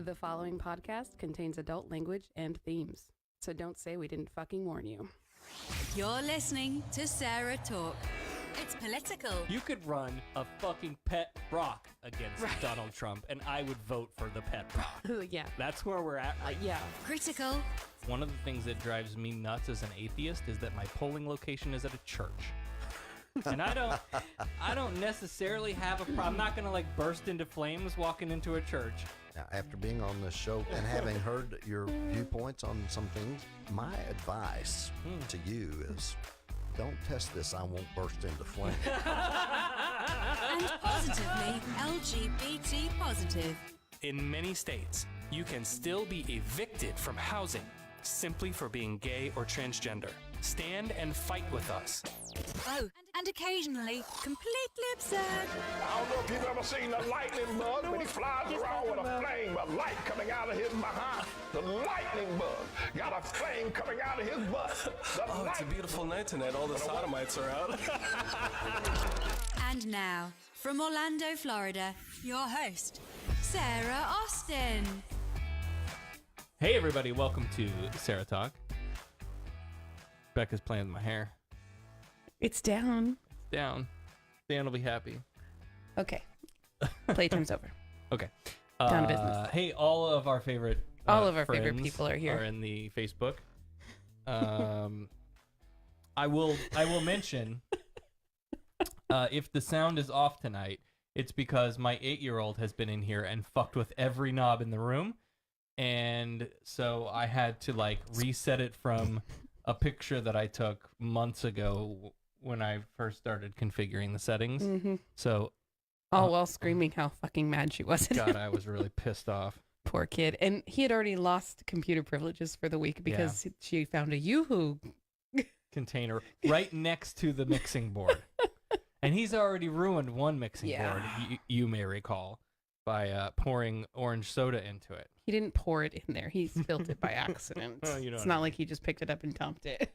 The following podcast contains adult language and themes, so don't say we didn't fucking warn you. You're listening to SarahTalk. It's political. You could run a fucking pet rock against Donald Trump, and I would vote for the pet rock. Yeah. That's where we're at right Yeah. Critical. One of the things that drives me nuts as an atheist is that my polling location is at a church. And I don't necessarily have a problem. I'm not going to like burst into flames walking into a church. Now, after being on this show and having heard your viewpoints on some things, my advice to you is don't test this. I won't burst into flames. And positively LGBT positive. In many states, you can still be evicted from housing simply for being gay or transgender. Stand and fight with us. Oh, and occasionally completely absurd. I don't know if you've ever seen a lightning bug, but he flies around with a flame of light coming out of his behind. The lightning bug got a flame coming out of his butt. It's a beautiful night tonight. All the sodomites are out. And now, from Orlando, Florida, your host, Sarah Austin. Hey, everybody. Welcome to SarahTalk. Becca's playing with my hair. It's down. It's down. Dan will be happy. Okay. Playtime's over. Okay. Down to business. Hey, all of our favorite favorite people are here. Are in the Facebook. I will mention if the sound is off tonight, it's because my 8-year-old has been in here and fucked with every knob in the room, and so I had to like reset it from a picture that I took months ago when I first started configuring the settings. Mm-hmm. So, all while screaming how fucking mad she was. God, I was really pissed off. Poor kid. And he had already lost computer privileges for the week because she found a Yoo-hoo container right next to the mixing board. And he's already ruined one mixing board, you may recall, by pouring orange soda into it. He didn't pour it in there. He spilled it by accident. It's not like he just picked it up and dumped it.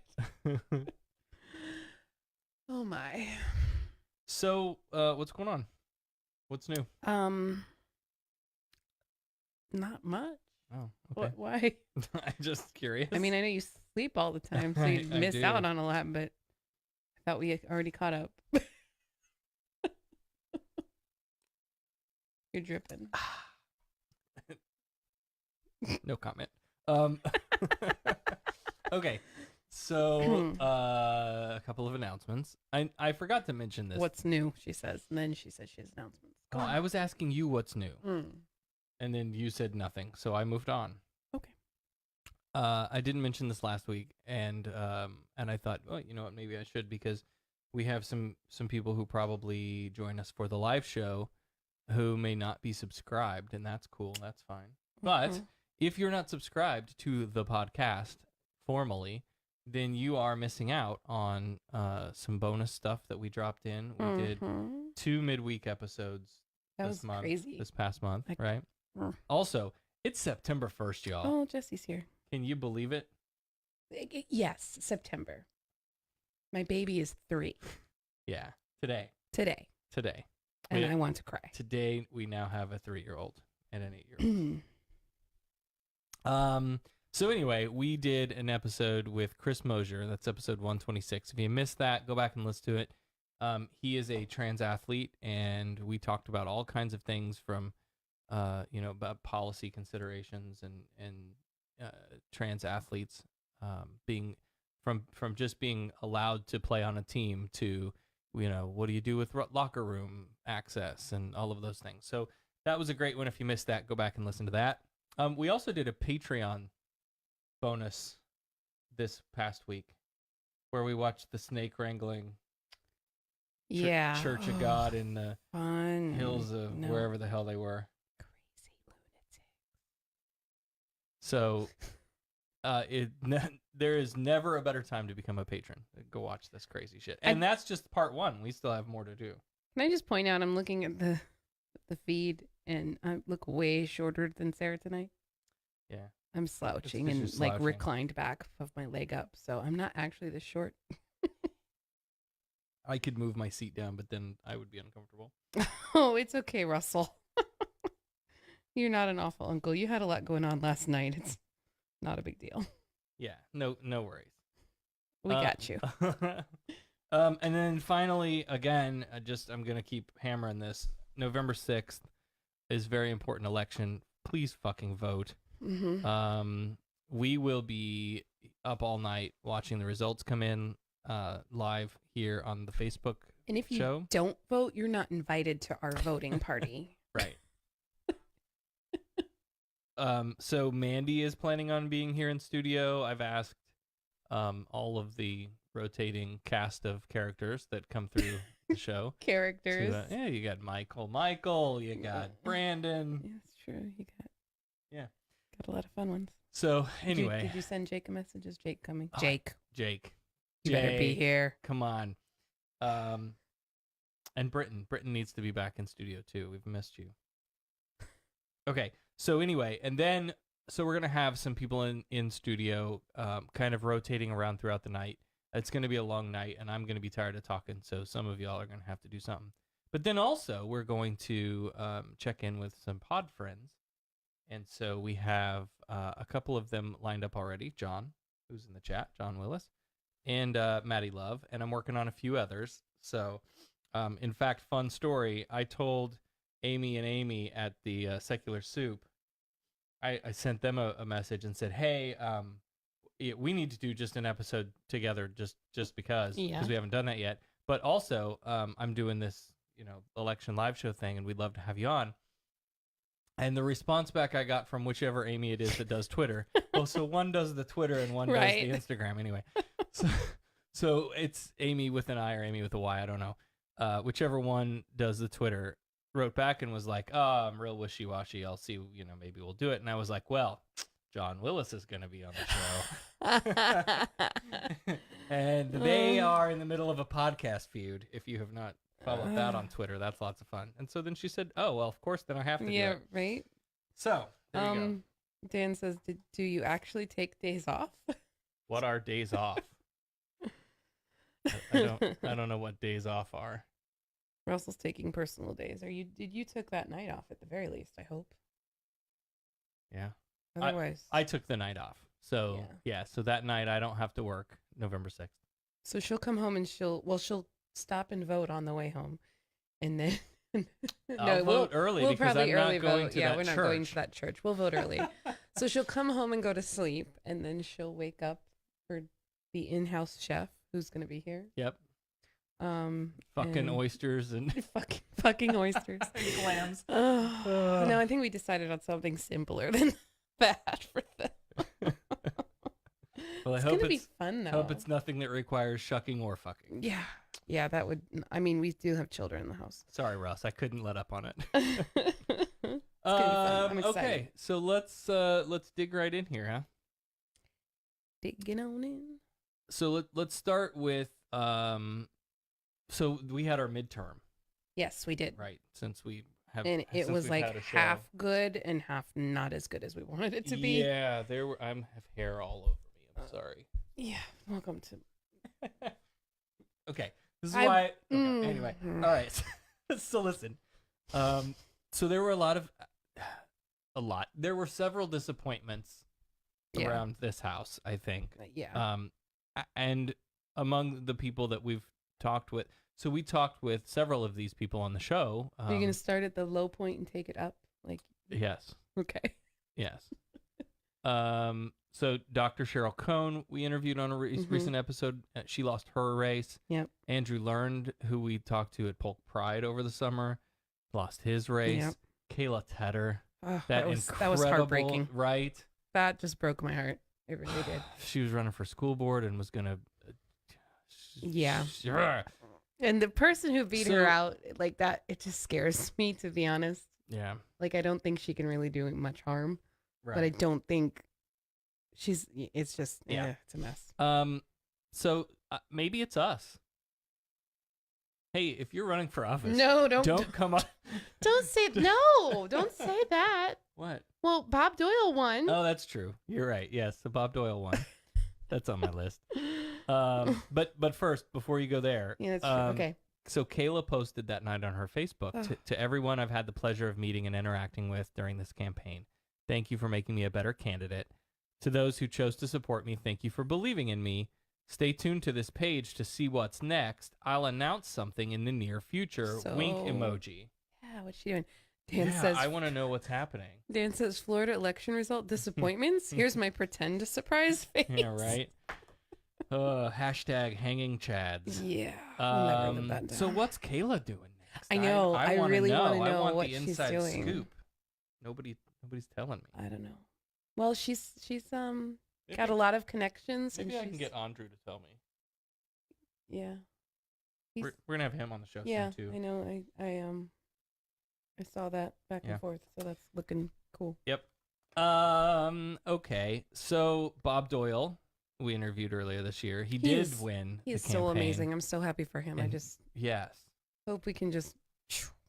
Oh my. So, what's going on? What's new? Not much. Oh, okay. Why? I'm just curious. I mean, I know you sleep all the time, so you I miss do. out on a lot, but I thought we had already caught up. You're dripping. No comment. Okay. So, a couple of announcements. I forgot to mention this. What's new, she says. And then she says she has announcements. Oh, I was asking you what's new. Mm. And then you said nothing, so I moved on. Okay. I didn't mention this last week, and I thought, well, you know what, maybe I should, because we have some people who probably join us for the live show who may not be subscribed, and that's cool. That's fine. But if you're not subscribed to the podcast formally, then you are missing out on some bonus stuff that we dropped in. We did 2 midweek episodes this month, crazy. this past month, right? Also, it's September 1st, y'all. Oh, Jesse's here. Can you believe it? Yes, September. My baby is 3. Yeah, today. And I want to cry. Today, we now have a 3-year-old and an 8-year-old. So anyway, we did an episode with Chris Mosier. That's episode 126. If you missed that, go back and listen to it. He is a trans athlete, and we talked about all kinds of things from, about policy considerations and trans athletes being from just being allowed to play on a team to, what do you do with locker room access and all of those things. So that was a great one. If you missed that, go back and listen to that. We also did a Patreon bonus this past week where we watched the snake wrangling Church of God in the hills of wherever the hell they were. Crazy lunatics. So there is never a better time to become a patron. Go watch this crazy shit. And that's just part 1. We still have more to do. Can I just point out, I'm looking at the feed, and I look way shorter than Sarah tonight. Yeah. I'm slouching It's and 'cause you're like slouching. reclined back of my leg up, so I'm not actually this short. I could move my seat down, but then I would be uncomfortable. Oh, it's okay, Russell. You're not an awful uncle. You had a lot going on last night. It's not a big deal. Yeah, no worries. We got you. And then finally, again, I'm going to keep hammering this. November 6th is a very important election. Please fucking vote. Mm-hmm. We will be up all night watching the results come in live here on the Facebook And if you show. don't vote, you're not invited to our voting party. Right. So Mandy is planning on being here in studio. I've asked all of the rotating cast of characters that come through the show. Characters. Yeah, you got Michael, you got Brandon. Yeah, it's true. You got Yeah. a lot of fun ones. So anyway. Did you send Jake a message? Is Jake coming? Oh, Jake. You better be Jake, here. Come on. And Britton needs to be back in studio too. We've missed you. Okay. So anyway, and then we're gonna have some people in studio, kind of rotating around throughout the night. It's gonna be a long night, and I'm gonna be tired of talking. So some of y'all are gonna have to do something. But then also we're going to check in with some pod friends, and so we have a couple of them lined up already. John, who's in the chat, John Willis, and Maddie Love, and I'm working on a few others. So, in fact, fun story. I told Amy at the Secular Soup, I sent them a message and said, hey, we need to do just an episode together just because we haven't done that yet. But also, I'm doing this, election live show thing, and we'd love to have you on. And the response back I got from whichever Amy it is that does Twitter, so one does the Twitter and one does the Instagram anyway. So it's Amy with an I or Amy with a Y, I don't know. Whichever one does the Twitter wrote back and was like, oh, I'm real wishy-washy. I'll see, maybe we'll do it. And I was like, well, John Willis is going to be on the show. And they are in the middle of a podcast feud. If you have not followed that on Twitter, that's lots of fun. And so then she said, oh, well, of course, then I have to do it. Right. So, there you go. Dan says, do you actually take days off? What are days off? I don't know what days off are. Russell's taking personal days. You took that night off at the very least, I hope. Yeah. Otherwise. I took the night off. So, so that night I don't have to work November 6th. So she'll come home and she'll stop and vote on the way home. And then I'll vote early we'll because probably I'm not early going vote. to Yeah, that we're not church. going to that church. We'll vote early. So she'll come home and go to sleep, and then she'll wake up for the in-house chef who's going to be here. Yep. Fucking oysters and fucking oysters and clams. No, I think we decided on something simpler than that for them. Well, It's gonna be fun though. I hope it's nothing that requires shucking or fucking. Yeah, that would. I mean, we do have children in the house. Sorry, Russ, I couldn't let up on it. It's gonna be fun. I'm excited. Okay, so let's dig right in here, huh? Digging on in. So let's start with so we had our midterm, Yes, we did. right? Since we have, And it since was we've like had a show. half good and half not as good as we wanted it to be. Yeah, I have hair all over me. I'm sorry. Yeah. Welcome to. Okay, this is why. Okay, anyway, Mm. all right. So listen, so there were a lot. There were several disappointments around this house, I think. Yeah. And among the people that we've talked with, so we talked with several of these people on the show. Are you gonna start at the low point and take it up? Like. Yes. Okay. Yes. So Dr. Sheryl Cohn, we interviewed on a recent episode. She lost her race. Yep. Andrew Learned, who we talked to at Polk Pride over the summer, lost his race. Yep. Kayla Tedder. Oh, That was incredible, heartbreaking. Right? That just broke my heart. It really did. She was running for school board and was gonna. Yeah. And the person who beat her out like that, it just scares me, to be honest. Yeah. Like, I don't think she can really do much harm, Right. but I don't think it's just, it's a mess. So maybe it's us. Hey, if you're running for office, No, don't come on. don't say that. What? Well, Bob Doyel won. Oh, that's true. You're right. Yes, the Bob Doyle one. That's on my list. But first, before you go there, Yeah, that's true. Okay. So Kayla posted that night on her Facebook to everyone I've had the pleasure of meeting and interacting with during this campaign. Thank you for making me a better candidate. To those who chose to support me, thank you for believing in me. Stay tuned to this page to see what's next. I'll announce something in the near future. Wink emoji. Yeah, what's she doing? Dan says, I want to know what's happening. Dan says, Florida election result disappointments? Here's my pretend surprise face. Yeah, right? Hashtag hanging chads. Yeah. We'll never live that down. So what's Kayla doing next? I know. I really want to know I want what the she's inside doing. scoop. Nobody's telling me. I don't know. Well, she's got a lot of connections. Maybe and I can get Andrew to tell me. Yeah. We're gonna have him on the show Yeah, soon too. I know. I saw that back and forth, so that's looking cool. Yep. Okay. So Bob Doyel, we interviewed earlier this year. He did win. He is the so campaign. amazing. I'm so happy for him. And I just hope we can just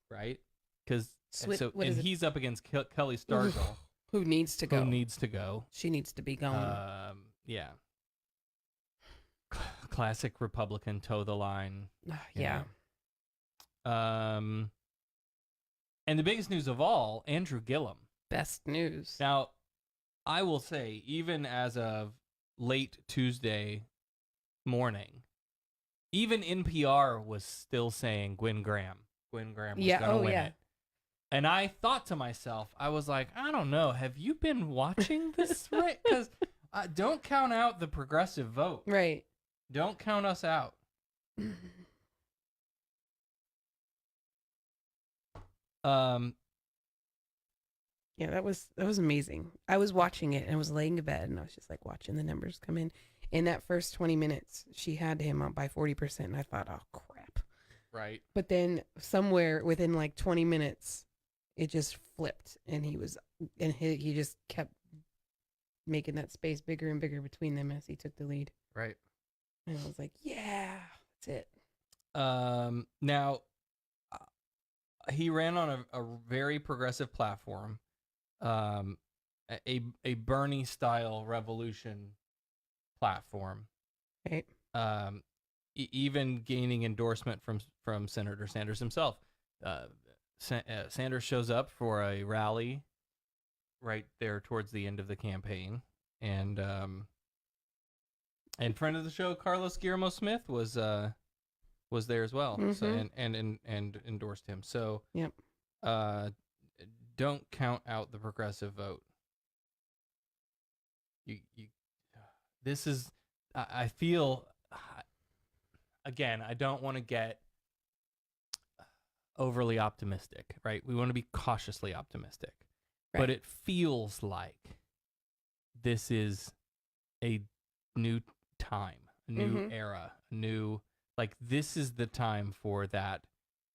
right because is he's up against Kelly Stargirl, who needs to go. She needs to be going. Yeah. Classic Republican, toe the line. Yeah. And the biggest news of all, Andrew Gillum. Best news. Now, I will say, even as of late Tuesday morning, even NPR was still saying Gwen Graham. Gwen Graham was going to win it. And I thought to myself, I was like, I don't know. Have you been watching this? Right? Because don't count out the progressive vote. Right. Don't count us out. Yeah, that was amazing. I was watching it and I was laying in bed and I was just like watching the numbers come in. In that first 20 minutes, she had him up by 40%, and I thought, oh crap. Right. But then somewhere within like 20 minutes, it just flipped, and he just kept making that space bigger and bigger between them as he took the lead. Right. And I was like, yeah, that's it. Now, he ran on a very progressive platform, a Bernie style revolution platform. Right. Even gaining endorsement from Senator Sanders himself. Sanders shows up for a rally right there towards the end of the campaign, and friend of the show Carlos Guillermo Smith was there as well. Mm-hmm. So and endorsed him. So yep. Don't count out the progressive vote. You this is I feel again, I don't want to get overly optimistic, right? We want to be cautiously optimistic. Right. But it feels like this is a new time, a new era, like this is the time for that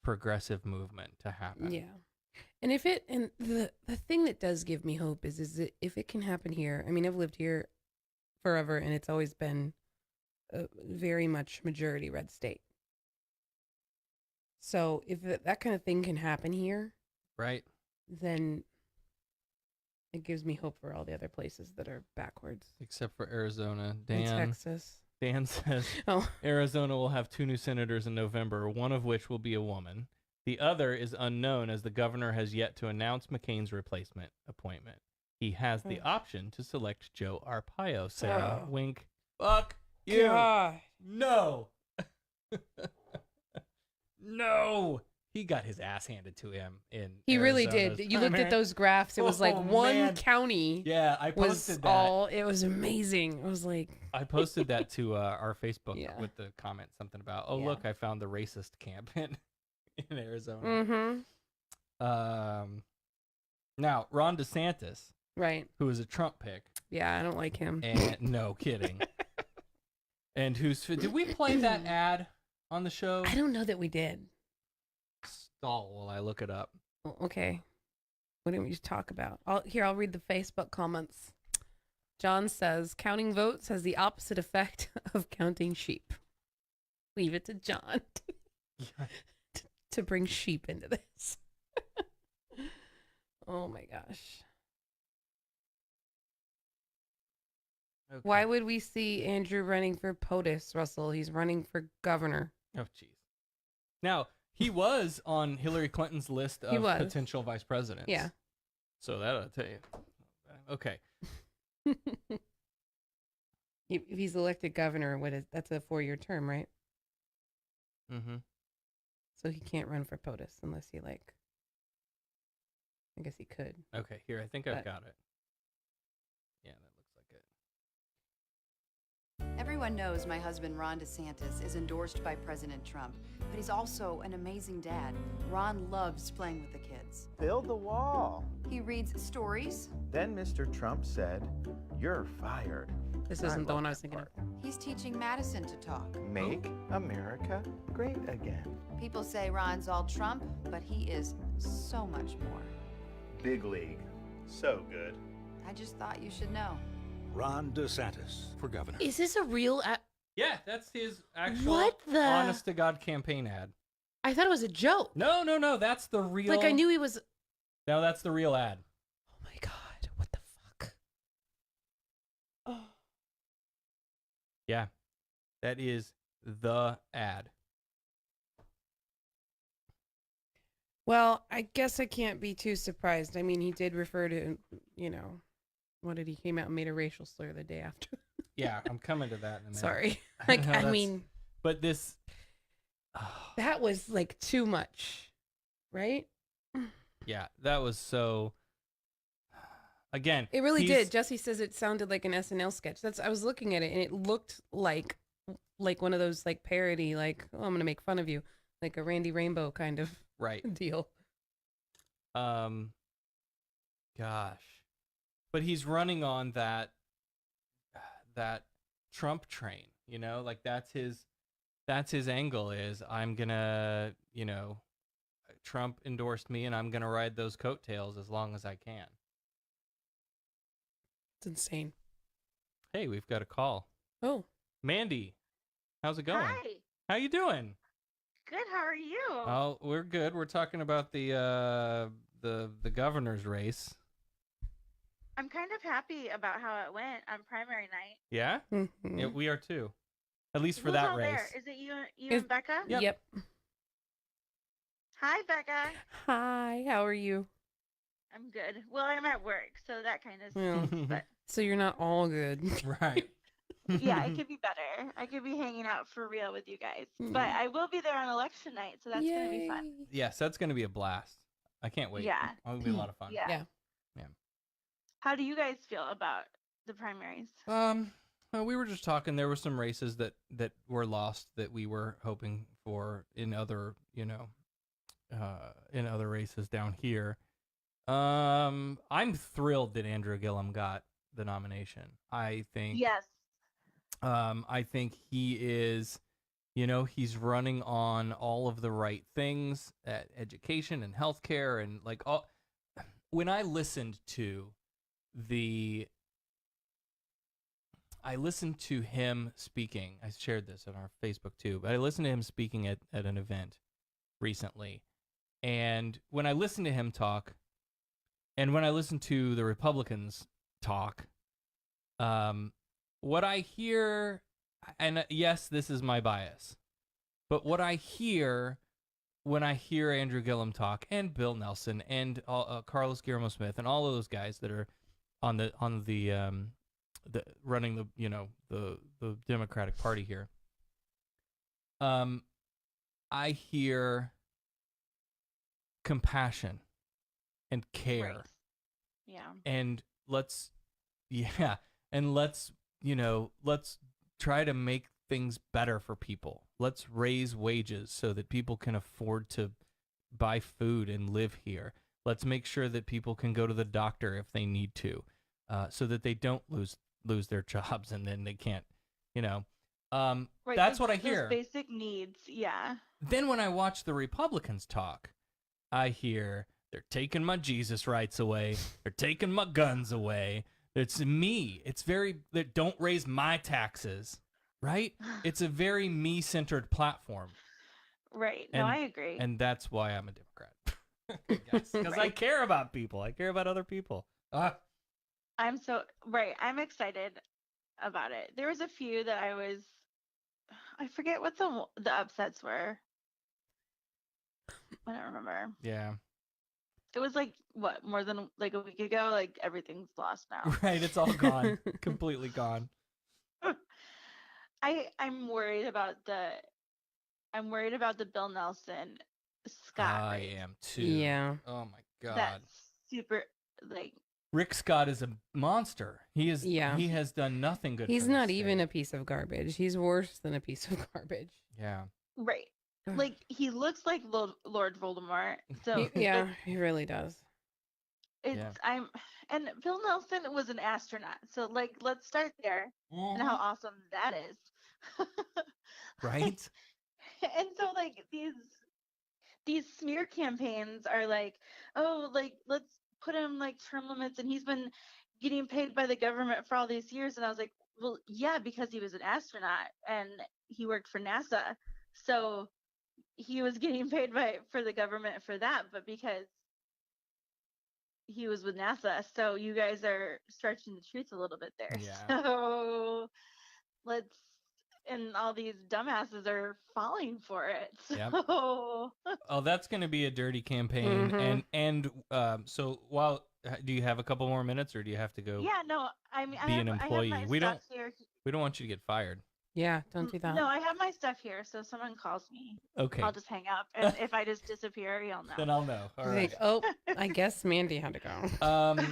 progressive movement to happen. Yeah. And the thing that does give me hope is that if it can happen here, I mean, I've lived here forever and it's always been a very much majority red state. So if that kind of thing can happen here, right, then it gives me hope for all the other places that are backwards. Except for Arizona. And Texas. Dan says Arizona will have 2 new senators in November, one of which will be a woman. The other is unknown as the governor has yet to announce McCain's replacement appointment. He has the option to select Joe Arpaio. Sarah, wink. Fuck you. God. No. No. He got his ass handed to him in He really Arizona's did. You looked at those graphs. It was like one county. Yeah, I posted that. It was amazing. I was like... I posted that to our Facebook with the comment, something about, look, I found the racist camp in Arizona. Mm-hmm. Now, Ron DeSantis, right, who is a Trump pick. Yeah, I don't like him. And no kidding. And did we play that ad on the show? I don't know that we did. Stall while I look it up. Oh, okay. What didn't we just talk about? I'll read the Facebook comments. John says, counting votes has the opposite effect of counting sheep. Leave it to John to bring sheep into this. Oh my gosh. Okay. Why would we see Andrew running for POTUS, Russell? He's running for governor. Oh, jeez. Now, he was on Hillary Clinton's list He of was. potential vice presidents. Yeah. So that'll tell you. Okay. If he's elected governor, that's a 4-year term, right? Mm-hmm. So he can't run for POTUS unless he I guess he could. Okay, here, I think I've But- got it. Yeah, that looks like it. Everyone knows my husband, Ron DeSantis, is endorsed by President Trump, but he's also an amazing dad. Ron loves playing with the kids. Build the wall. He reads stories. Then Mr. Trump said, "You're fired." This isn't the love one I was that thinking of. part. He's teaching Madison to talk. Make America great again. People say Ron's all Trump, but he is so much more. Big league. So good. I just thought you should know. Ron DeSantis for governor. Is this a real Yeah, that's his actual What the- honest to God campaign ad. I thought it was a joke. No, that's the real. Like I knew he was. No, that's the real ad. Oh my God. What the fuck? Oh. Yeah, that is the ad. Well, I guess I can't be too surprised. I mean, he did refer to, what did he came out and made a racial slur the day after? Yeah, I'm coming to that in a minute. Sorry. No, I that's- mean, But this. that was like too much, right? Yeah, that was so. Again, It really he's- did. Jesse says it sounded like an SNL sketch. I was looking at it and it looked like one of those like parody, like, oh, I'm gonna make fun of you, like a Randy Rainbow kind of Right. deal. Gosh, but he's running on that Trump train. Like that's his angle is I'm gonna, Trump endorsed me and I'm gonna ride those coattails as long as I can. It's insane. Hey, we've got a call. Oh, Mandy, how's it going? Hi. How you doing? Good. How are you? Oh, we're good. We're talking about the governor's race. I'm kind of happy about how it went on primary night. Yeah? mhm. Yeah, we are too. At least for Who's that all race. there? Is it you It's- and Becca? Yep. Hi, Becca. Hi, how are you? I'm good. Well, I'm at work, so that kind of Well, stinks, but so you're not all good. Right. yeah, it could be better. I could be hanging out for real with you guys. But I will be there on election night, so that's going to be fun. Yay. Yes, that's going to be a blast. I can't wait. Yeah. It'll be a lot of fun. Yeah. Yeah. How do you guys feel about the primaries? We were just talking. There were some races that were lost that we were hoping for in other, in other races down here. I'm thrilled that Andrew Gillum got the nomination. I think. Yes. I think he is, he's running on all of the right things at education and healthcare and like all. When I listened to him speaking. I shared this on our Facebook too, but I listened to him speaking at an event recently. And when I listened to him talk, and when I listened to the Republicans talk, what I hear, and yes, this is my bias, but what I hear when I hear Andrew Gillum talk and Bill Nelson and Carlos Guillermo Smith and all of those guys that are on the running the Democratic Party here, I hear compassion and care. Right. Yeah. And let's try to make things better for people. Let's raise wages so that people can afford to buy food and live here. Let's make sure that people can go to the doctor if they need to, so that they don't lose their jobs and then they can't, Right, that's what I those hear. Basic needs, yeah. Then when I watch the Republicans talk, I hear they're taking my Jesus rights away. They're taking my guns away. It's me. It's they don't raise my taxes, right? It's a very me-centered platform. Right. And- No, I agree. And that's why I'm a Democrat. Because I care about people. I care about other people. I'm excited about it. There was a few that I forget what the upsets were. I don't remember. Yeah. It was like what, more than like a week ago. Like everything's lost now. Right. It's all gone. Completely gone. I'm worried about the Bill Nelson Scott I race. am too. Yeah. Oh my God. That's super like. Rick Scott is a monster. He is. Yeah. He has done nothing good. He's for not this even state. a piece of garbage. He's worse than a piece of garbage. Yeah. Right. Like he looks like Lord Voldemort. So Yeah, he really does. it's and Bill Nelson was an astronaut. So like let's start there and how awesome that is. Right. And so like these smear campaigns are like, oh, like let's put him like term limits, and he's been getting paid by the government for all these years. And I was like, well, yeah, because he was an astronaut and he worked for NASA, so he was getting paid for the government for that. But because he was with NASA, so you guys are stretching the truth a little bit there. Yeah. So let's. And all these dumbasses are falling for it. Yep. So Oh, that's going to be a dirty campaign. And so while do you have a couple more minutes, or do you have to go? yeah, no, I mean, Be an I have employee. my We stuff don't- here. We don't want you to get fired. Yeah, don't do that. No, I have my stuff here, so if someone calls me, Okay. I'll just hang up. And if I just disappear, you'll know. Then I'll know. All right. Like, oh, I guess Mandy had to go.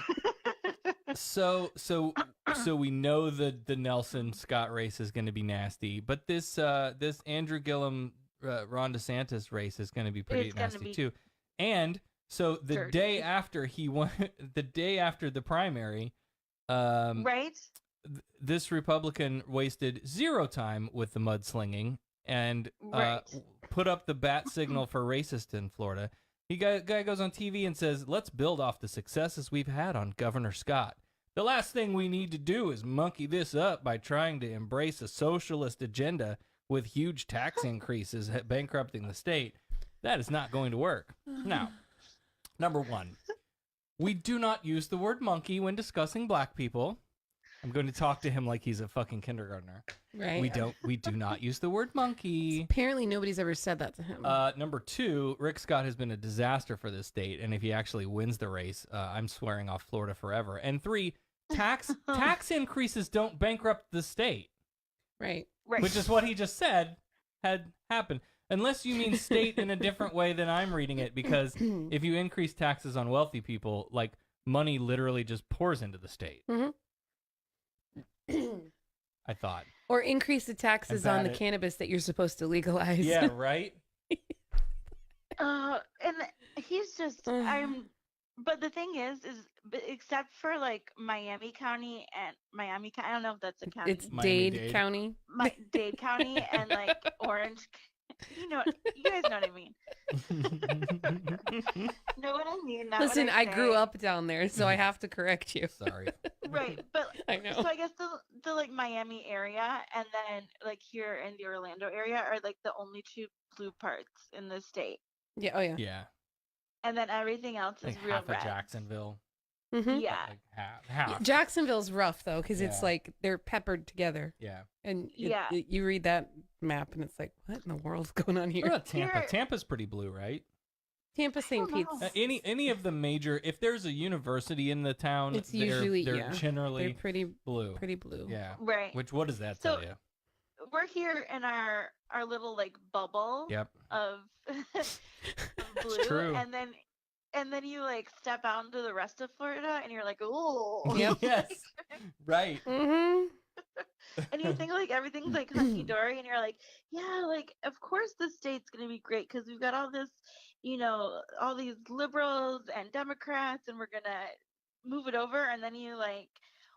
So we know the Nelson Scott race is going to be nasty, but this Andrew Gillum Ron DeSantis race is going to be pretty It's gonna nasty be too. And so the dirty. day after he won, the day after the primary, right? This Republican wasted zero time with the mudslinging and Right. put up the bat signal for racist in Florida. Guy goes on TV and says, let's build off the successes we've had on Governor Scott. The last thing we need to do is monkey this up by trying to embrace a socialist agenda with huge tax increases bankrupting the state. That is not going to work. Now, number one, we do not use the word monkey when discussing black people. I'm going to talk to him like he's a fucking kindergartner. Right. We do not use the word monkey. Apparently nobody's ever said that to him. Number two, Rick Scott has been a disaster for this state, and if he actually wins the race, I'm swearing off Florida forever. And three, tax increases don't bankrupt the state. Right. Which is what he just said had happened. Unless you mean state in a different way than I'm reading it, because if you increase taxes on wealthy people, like money literally just pours into the state. Mm-hmm. I thought. Or increase the taxes on the cannabis that you're supposed to legalize. Yeah, right? And he's just, but the thing is except for like Miami County, I don't know if that's a county. It's Dade County. Dade County and like Orange. You guys know what I mean. Know what I mean? Not Listen, what I grew up down there, so I have to correct you. Sorry. Right, but I know. So I guess the like Miami area and then like here in the Orlando area are like the only two blue parts in the state. Yeah. Oh yeah. Yeah. And then everything else is Like real half red. of Jacksonville. Mm-hmm. Yeah. Like half. Jacksonville's rough though, because it's Yeah. like they're peppered together. Yeah. And Yeah. you read that map and it's like, what in the world's going on here? What about Tampa? Tampa's pretty blue, right? Tampa, St. Pete's. Any of the major, if there's a university in the town, It's usually they're generally they're pretty blue. Pretty blue. Yeah. Right. Which what does that So- tell you? We're here in our little like bubble Yep. of blue, true. and then you like step out into the rest of Florida, and you're like, oh, Yes. Right. Mm-hmm. and you think like everything's like hunky dory, and you're like, yeah, like of course the state's gonna be great because we've got all this, all these liberals and Democrats, and we're gonna move it over, and then you like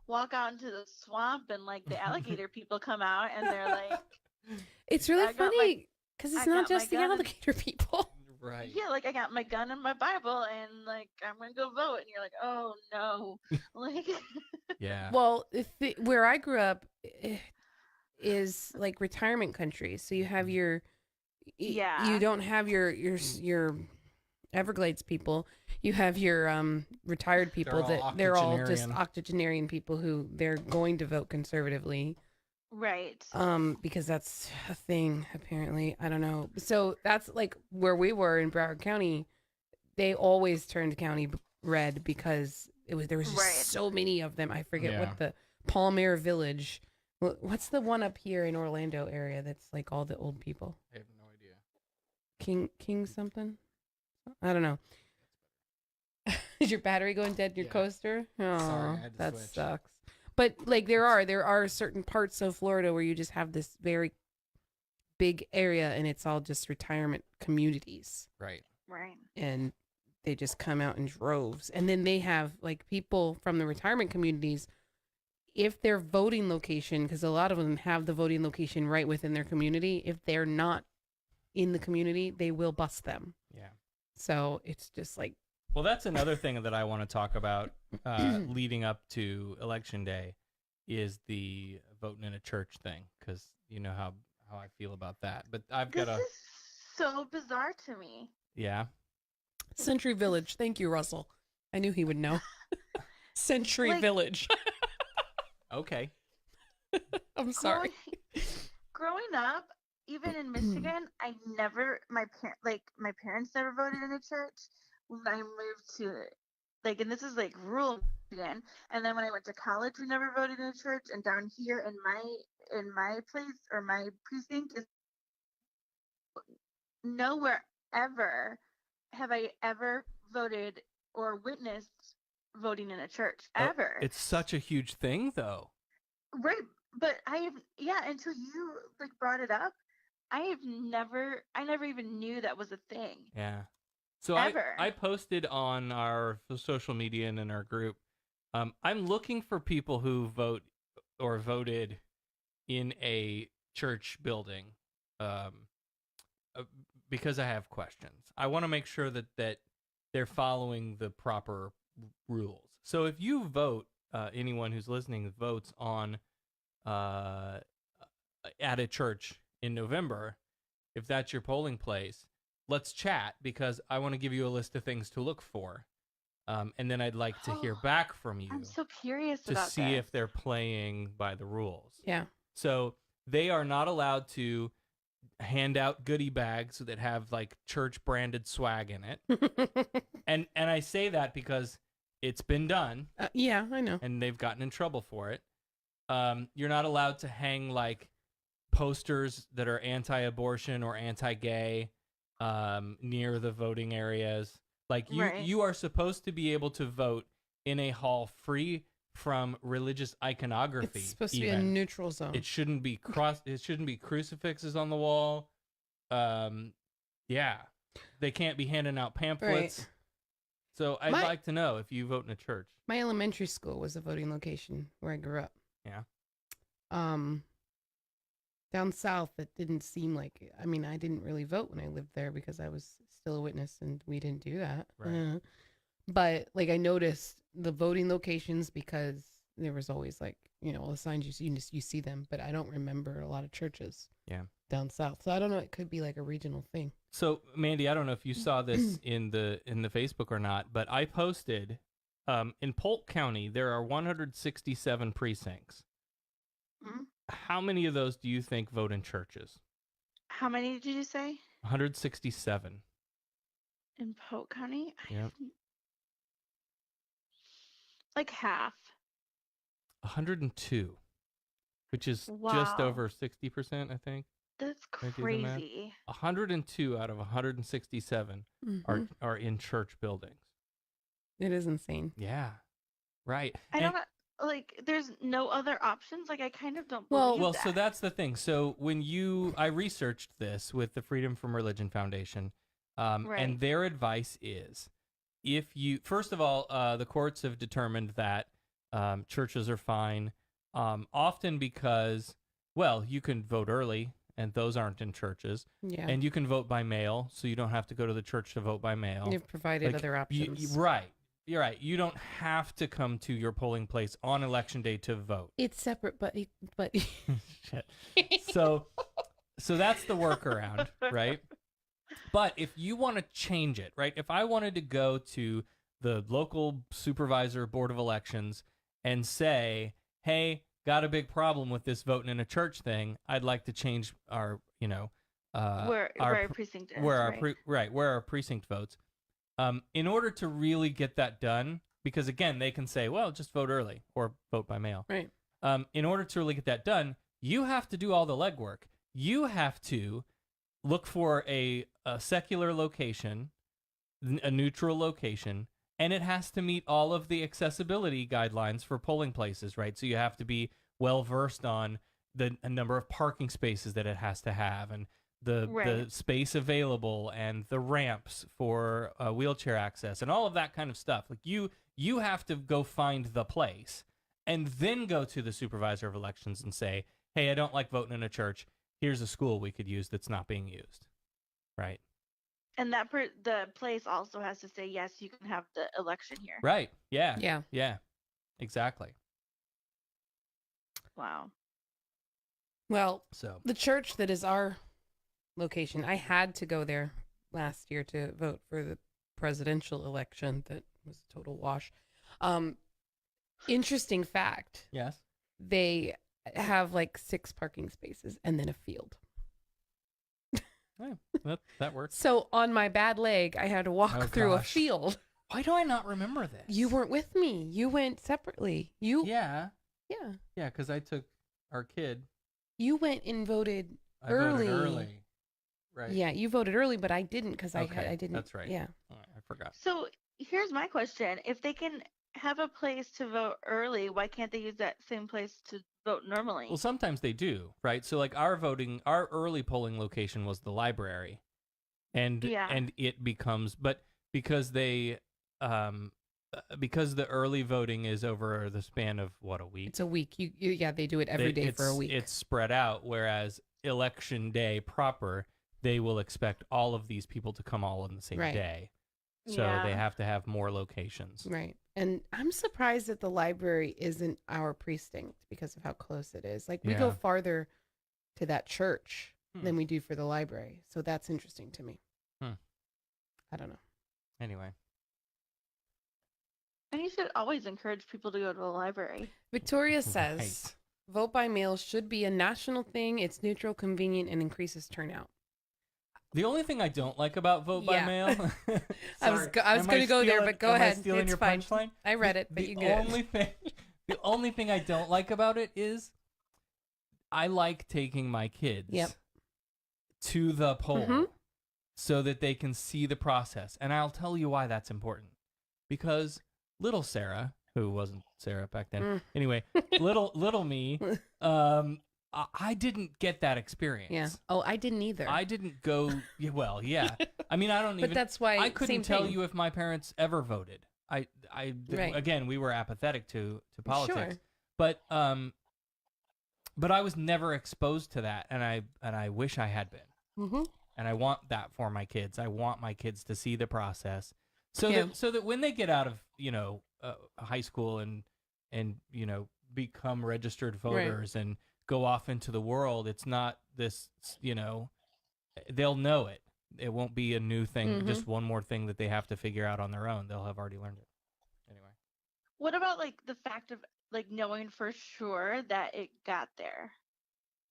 walk out into the swamp, and like the alligator people come out, and they're like, It's really I got funny because it's I not got my just the gun and- alligator people. Right. yeah, like I got my gun and my Bible, and like I'm gonna go vote, and you're like, oh no, like Yeah. Well, where I grew up is like retirement country, so you have your Yeah. You don't have your Everglades people. You have your retired people all they're all just octogenarian. octogenarian people who they're going to vote conservatively Right. Because that's a thing apparently. I don't know. So that's like where we were in Broward County. They always turned county red because there was just so many of them. I forget what the Palmer Village. What's the one up here in Orlando area that's like all the old people? I have no idea. King something? I don't know. Is your battery going dead in your coaster? Oh, Sorry, I had to that switch. sucks. But like there are certain parts of Florida where you just have this very big area and it's all just retirement communities. Right. Right. And they just come out in droves. And then they have like people from the retirement communities, if their voting location, because a lot of them have the voting location right within their community, if they're not in the community, they will bust them. Yeah. So it's just like. Well, that's another thing that I want to talk about leading up to Election Day is the voting in a church thing, because you know how I feel about that. But This is so bizarre to me. Yeah. Century Village. Thank you, Russell. I knew he would know. Century Village. Okay. I'm sorry. Growing up, even in Michigan, my parents never voted in a church. When I moved to, and this is like rural Michigan, and then when I went to college, we never voted in a church. And down here in my place or my precinct is nowhere ever have I ever voted or witnessed voting in a church ever. It's such a huge thing, though. Right, but until you brought it up, I never even knew that was a thing. Yeah. So I posted on our social media and in our group. I'm looking for people who vote or voted in a church building, because I have questions. I want to make sure that they're following the proper rules. So if you vote, anyone who's listening votes on at a church in November, if that's your polling place, let's chat, because I want to give you a list of things to look for. And then I'd like to hear back from you. I'm so curious to about see this. if they're playing by the rules. Yeah. So they are not allowed to hand out goodie bags that have church branded swag in it. and I say that because it's been done. Yeah, I know. And they've gotten in trouble for it. You're not allowed to hang posters that are anti-abortion or anti-gay near the voting areas. You are supposed to be able to vote in a hall free from religious iconography. It's supposed to be a neutral zone. It shouldn't be it shouldn't be crucifixes on the wall. Yeah. They can't be handing out pamphlets. Right. So I'd like to know if you vote in a church. My elementary school was a voting location where I grew up. Yeah. Down south, it didn't seem like, I didn't really vote when I lived there because I was still a witness and we didn't do that. Right. But I noticed the voting locations because there was always all the signs you see them, but I don't remember a lot of churches. Yeah. Down south. So I don't know, it could be a regional thing. So Mandy, I don't know if you saw this in the Facebook or not, but I posted in Polk County there are 167 precincts. Mm-hmm. How many of those do you think vote in churches? How many did you say? 167. In Polk County? Yeah. Half. 102, which is just Wow. over 60%, I think. That's Can I do the math? crazy. 102 out of 167 are in church buildings. It is insane. Yeah. Right. I don't there's no other options. I kind of don't believe Well, that. so that's the thing. So I researched this with the Freedom from Religion Foundation, and their advice is, first of all, the courts have determined that churches are fine, often because, you can vote early, and those aren't in churches. Yeah. And you can vote by mail, so you don't have to go to the church to vote by mail. You've provided other options. Right. You're right. You don't have to come to your polling place on election day to vote. It's separate, but Shit. So that's the workaround, right? But if you want to change it, right? If I wanted to go to the local supervisor board of elections and say, hey, got a big problem with this voting in a church thing. I'd like to change our, where our precinct is, where right. where our precinct votes. In order to really get that done, because again, they can say, well, just vote early or vote by mail. Right. In order to really get that done, you have to do all the legwork. You have to look for a secular location, a neutral location, and it has to meet all of the accessibility guidelines for polling places, right? So you have to be well versed on the number of parking spaces that it has to have, and the space available, and the ramps for wheelchair access, and all of that kind of stuff. Like you have to go find the place, and then go to the supervisor of elections and say, hey, I don't like voting in a church. Here's a school we could use that's not being used, right? And the place also has to say, yes, you can have the election here. Right. Yeah. Yeah. Yeah. Exactly. Wow. Well, so the church that is our location, I had to go there last year to vote for the presidential election. That was a total wash. Interesting fact. Yes. They have like 6 parking spaces and then a field. Oh, that works. So on my bad leg, I had to walk through a field. Why do I not remember this? You weren't with me. You went separately. Yeah. Yeah. Yeah, because I took our kid. You went and voted I early. voted early. Right. Yeah, you voted early, but I didn't because I didn't. That's right. Yeah. Oh, I forgot. So here's my question. If they can have a place to vote early, why can't they use that same place to vote normally? Well, sometimes they do, right? So like our early polling location was the library. And it becomes, but because they because the early voting is over the span of a week. It's a week. They do it every day for a week. It's spread out, whereas election day proper, they will expect all of these people to come all on the same day. So they have to have more locations. Right. And I'm surprised that the library isn't our precinct because of how close it is. Like we go farther to that church than we do for the library. So that's interesting to me. I don't know. Anyway. And you should always encourage people to go to the library. Victoria says, vote by mail should be a national thing. It's neutral, convenient, and increases turnout. The only thing I don't like about vote by mail. I was going to go there, but go ahead. Stealing your punchline? I read it, but you get it. The only thing I don't like about it is I like taking my kids to the poll so that they can see the process. And I'll tell you why that's important. Because little Sarah, who wasn't Sarah back then, anyway, little me, I didn't get that experience. Yeah. Oh, I didn't either. I didn't go. Well, yeah. I mean, I don't even. But that's why I couldn't tell you if my parents ever voted. Again, we were apathetic to politics. Sure. But I was never exposed to that, and I wish I had been. And I want that for my kids. I want my kids to see the process, so that when they get out of high school and become registered voters and go off into the world, it's not this, they'll know it. It won't be a new thing, just one more thing that they have to figure out on their own. They'll have already learned it. Anyway. What about the fact of knowing for sure that it got there?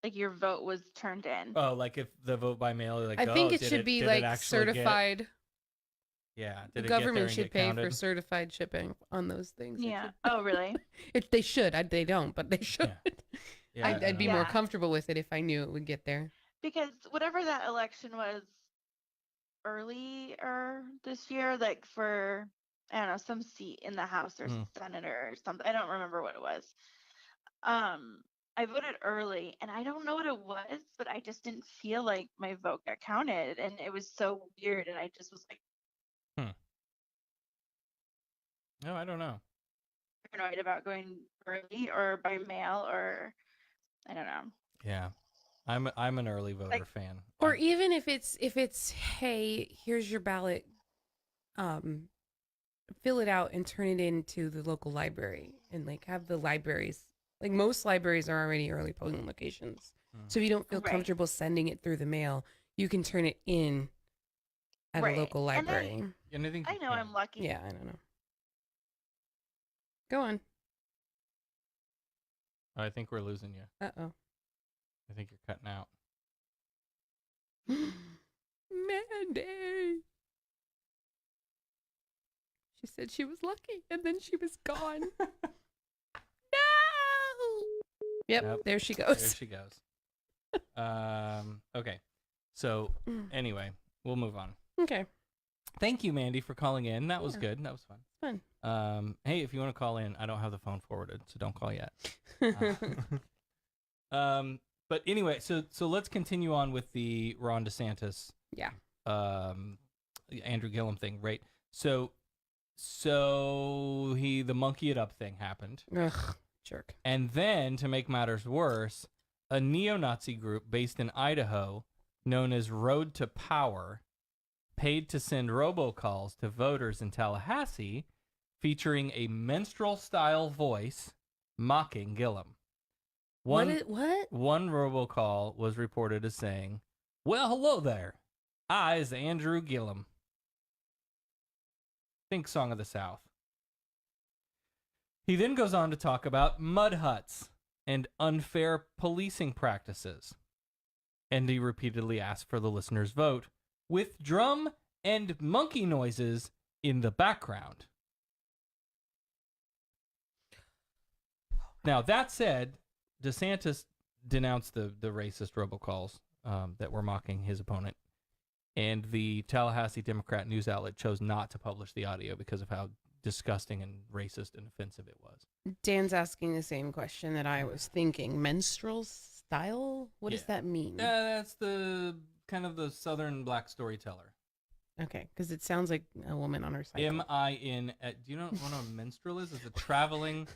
Like your vote was turned in. Oh, like if the vote by mail, I think it should be certified. The government should pay for certified shipping on those things. Yeah. Oh, really? They should. They don't, but they should. Yeah, I'd be more comfortable with it if I knew it would get there. Because whatever that election was earlier this year, for, I don't know, some seat in the House or Senator or something. I don't remember what it was. I voted early, and I don't know what it was, but I just didn't feel like my vote got counted, and it was so weird, and I just was like, No, I don't know. Paranoid about going early or by mail, or I don't know. Yeah, I'm an early voter fan. Or even if it's hey, here's your ballot, fill it out and turn it into the local library, and have the libraries. Most libraries are already early polling locations, so if you don't feel comfortable sending it through the mail, you can turn it in at a local library. And I know I'm lucky. Yeah, I don't know. Go on. I think we're losing you. Uh-oh. I think you're cutting out. Mandy. She said she was lucky, and then she was gone. No! Yep, there she goes. There she goes. Okay. So, anyway, we'll move on. Okay. Thank you, Mandy, for calling in. That was good. That was fun. Fun. Hey, if you want to call in, I don't have the phone forwarded, so don't call yet. But anyway, so let's continue on with the Ron DeSantis, Andrew Gillum thing, right? So the monkey it up thing happened. Ugh, jerk. And then, to make matters worse, a neo-Nazi group based in Idaho, known as Road to Power, paid to send robocalls to voters in Tallahassee, featuring a minstrel-style voice mocking Gillum. What? One robocall was reported as saying, "Well, hello there. I is Andrew Gillum." Think Song of the South. He then goes on to talk about mud huts and unfair policing practices. And he repeatedly asked for the listener's vote with drum and monkey noises in the background. Now, that said, DeSantis denounced the racist robocalls that were mocking his opponent. And the Tallahassee Democrat news outlet chose not to publish the audio because of how disgusting and racist and offensive it was. Dan's asking the same question that I was thinking. Minstrel style? What does that mean? That's the kind of the Southern black storyteller. Okay, because it sounds like a woman on her cycle. M-I-N. Do you know what a minstrel is? It's a traveling...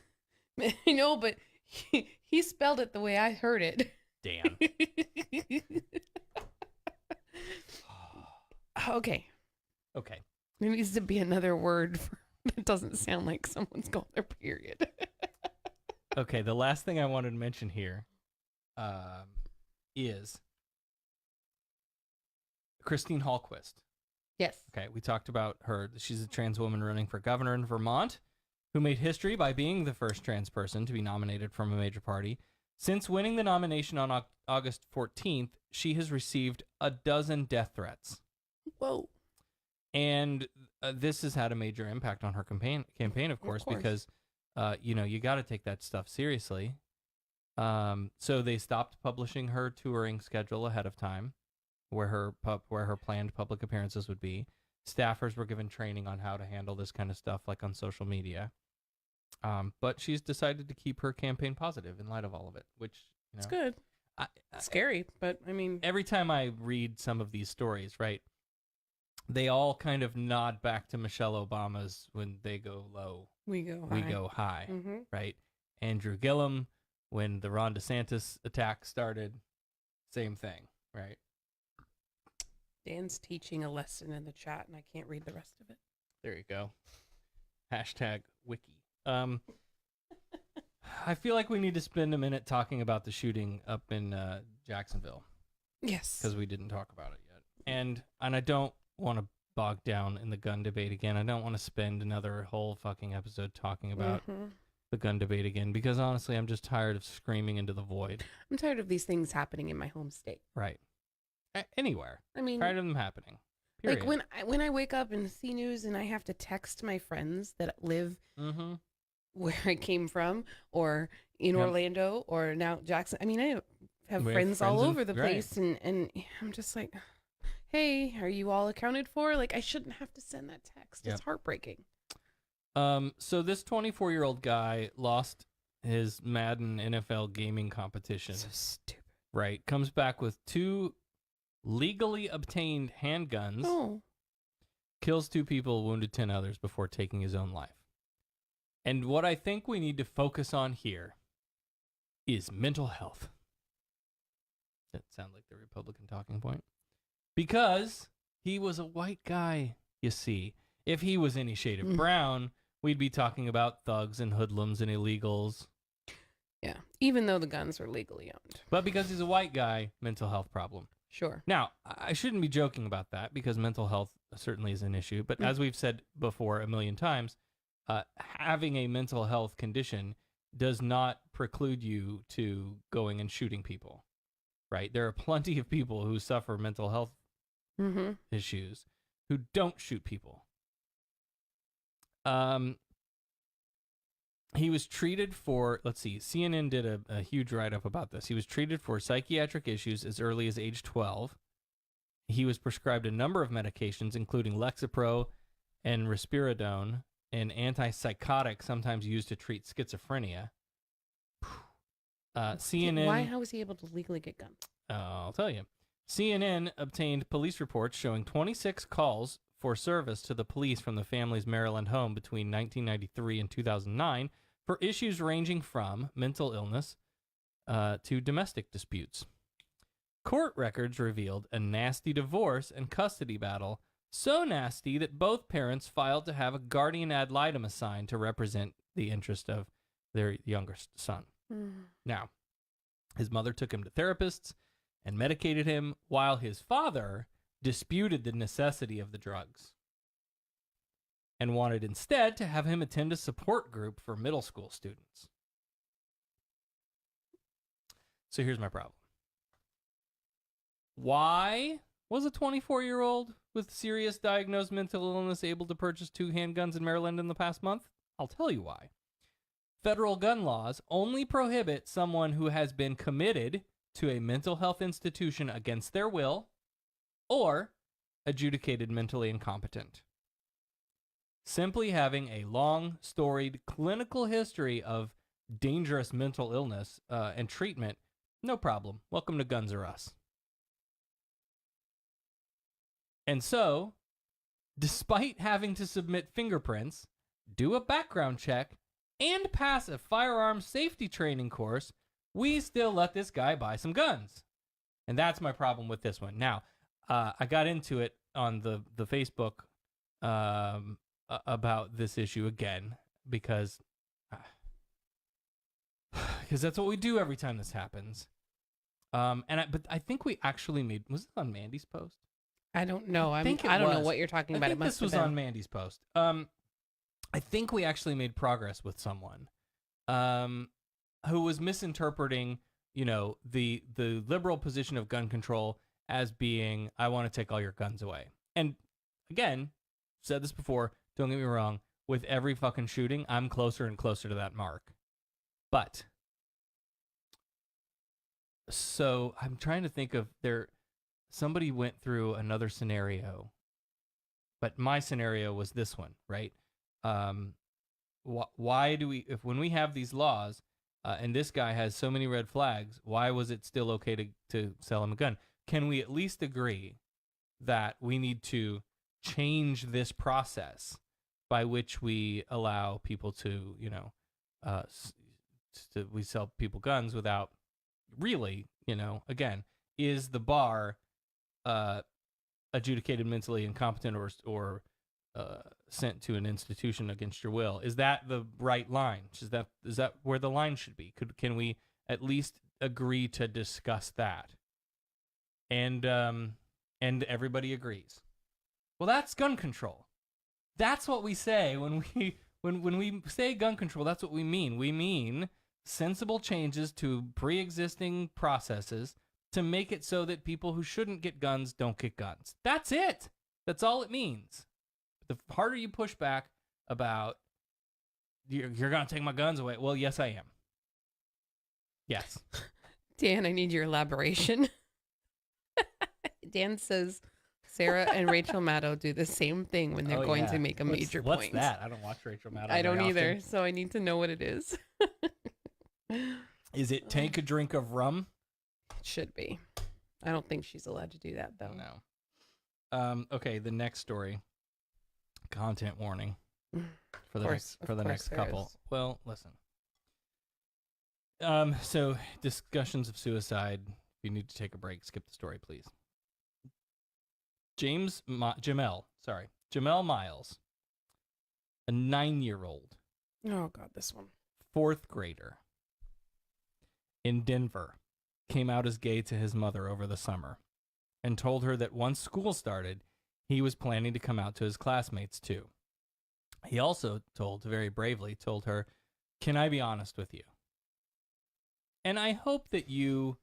I know, but he spelled it the way I heard it. Damn. Okay. Okay. There needs to be another word for that doesn't sound like someone's going their period. Okay, the last thing I wanted to mention here is Christine Hallquist. Yes. Okay, we talked about her. She's a trans woman running for governor in Vermont who made history by being the first trans person to be nominated from a major party. Since winning the nomination on August 14th, she has received 12 death threats. Whoa. And this has had a major impact on her campaign, of course, because, you got to take that stuff seriously. So they stopped publishing her touring schedule ahead of time, where her planned public appearances would be. Staffers were given training on how to handle this kind of stuff, like on social media. But she's decided to keep her campaign positive in light of all of it, which, it's good. Scary, but I mean, every time I read some of these stories, right, they all kind of nod back to Michelle Obama's "when they go low, we go high," mm-hmm. right? Andrew Gillum, when the Ron DeSantis attack started, same thing, right? Dan's teaching a lesson in the chat, and I can't read the rest of it. There you go. #wiki. I feel like we need to spend a minute talking about the shooting up in Jacksonville. Yes. Because we didn't talk about it yet. And I don't want to bog down in the gun debate again. I don't want to spend another whole fucking episode talking about the gun debate again, because honestly, I'm just tired of screaming into the void. I'm tired of these things happening in my home state. Right. Anywhere. I mean, tired of them happening. Period. Like when I wake up and see news and I have to text my friends that live where I came from, or in Orlando, or now Jackson. I mean, I have friends all over the place, and I'm just like, hey, are you all accounted for? Like, I shouldn't have to send that text. It's heartbreaking. So this 24-year-old guy lost his Madden NFL gaming competition. So stupid. Right. Comes back with 2 legally obtained handguns. Oh. Kills 2 people, wounded 10 others before taking his own life. And what I think we need to focus on here is mental health. That sounds like the Republican talking point. Because he was a white guy, you see. If he was any shade of brown, we'd be talking about thugs and hoodlums and illegals. Yeah, even though the guns are legally owned. But because he's a white guy, mental health problem. Sure. Now, I shouldn't be joking about that, because mental health certainly is an issue. But as we've said before a million times, having a mental health condition does not preclude you to going and shooting people, right? There are plenty of people who suffer mental health issues who don't shoot people. He was treated for, let's see, CNN did a huge write-up about this. He was treated for psychiatric issues as early as age 12. He was prescribed a number of medications, including Lexapro and Risperidone, an antipsychotic sometimes used to treat schizophrenia. CNN... How was he able to legally get guns? I'll tell you. CNN obtained police reports showing 26 calls for service to the police from the family's Maryland home between 1993 and 2009 for issues ranging from mental illness to domestic disputes. Court records revealed a nasty divorce and custody battle, so nasty that both parents filed to have a guardian ad litem assigned to represent the interest of their youngest son. Now, his mother took him to therapists and medicated him, while his father disputed the necessity of the drugs and wanted instead to have him attend a support group for middle school students. So here's my problem. Why was a 24-year-old with serious diagnosed mental illness able to purchase 2 handguns in Maryland in the past month? I'll tell you why. Federal gun laws only prohibit someone who has been committed to a mental health institution against their will or adjudicated mentally incompetent. Simply having a long, storied clinical history of dangerous mental illness and treatment, no problem. Welcome to Guns R Us. And so, despite having to submit fingerprints, do a background check, and pass a firearms safety training course, we still let this guy buy some guns. And that's my problem with this one. Now, I got into it on the Facebook about this issue again because that's what we do every time this happens. But I think we actually made, was it on Mandy's post? I don't know. I don't know what you're talking about. I think this was on Mandy's post. I think we actually made progress with someone who was misinterpreting, the liberal position of gun control as being, I want to take all your guns away. And again, said this before, don't get me wrong, with every fucking shooting, I'm closer and closer to that mark. But, so I'm trying to think of somebody went through another scenario, but my scenario was this one, right? Why do we, when we have these laws, and this guy has so many red flags, why was it still okay to sell him a gun? Can we at least agree that we need to change this process by which we allow people to, we sell people guns without really, again, is the bar adjudicated mentally incompetent or sent to an institution against your will? Is that the right line? Is that where the line should be? Can we at least agree to discuss that? And everybody agrees. Well, that's gun control. That's what we say when we say gun control. That's what we mean. We mean sensible changes to pre-existing processes to make it so that people who shouldn't get guns don't get guns. That's it. That's all it means. The harder you push back about, you're going to take my guns away. Well, yes, I am. Yes. Dan, I need your elaboration. Dan says Sarah and Rachel Maddow do the same thing when they're going to make a major point. What's that? I don't watch Rachel Maddow. I don't either, often. so I need to know what it is. Is it take a drink of rum? It should be. I don't think she's allowed to do that, though. No. Okay, the next story. Content warning for the next couple. Well, listen. So discussions of suicide. If you need to take a break, skip the story, please. Jamel Miles, a 9-year-old. Oh God, this one. 4th grader in Denver came out as gay to his mother over the summer and told her that once school started, he was planning to come out to his classmates too. He also very bravely told her can I be honest with you? And I hope that you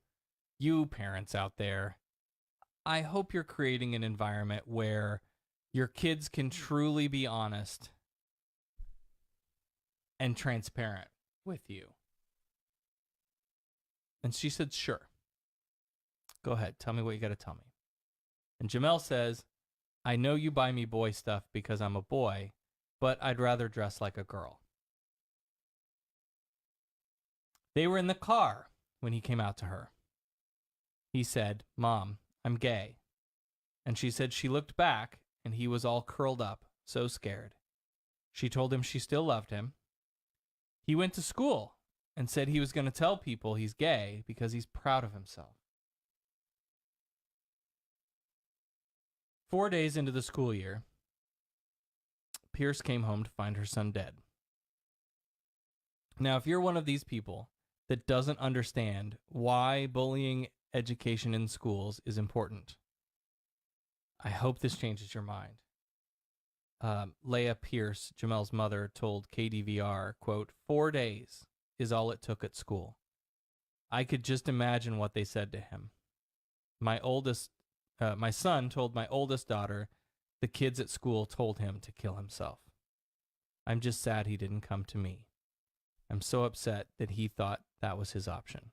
parents out there, I hope you're creating an environment where your kids can truly be honest and transparent with you. And she said, sure. Go ahead. Tell me what you got to tell me. And Jamel says, I know you buy me boy stuff because I'm a boy, but I'd rather dress like a girl. They were in the car when he came out to her. He said, Mom, I'm gay. And she said she looked back and he was all curled up, so scared. She told him she still loved him. He went to school and said he was going to tell people he's gay because he's proud of himself. 4 days into the school year, Pierce came home to find her son dead. Now, if you're one of these people that doesn't understand why bullying education in schools is important, I hope this changes your mind. Leah Pierce, Jamel's mother, told KDVR, quote, 4 days is all it took at school. I could just imagine what they said to him. My son told my oldest daughter the kids at school told him to kill himself. I'm just sad he didn't come to me. I'm so upset that he thought that was his option.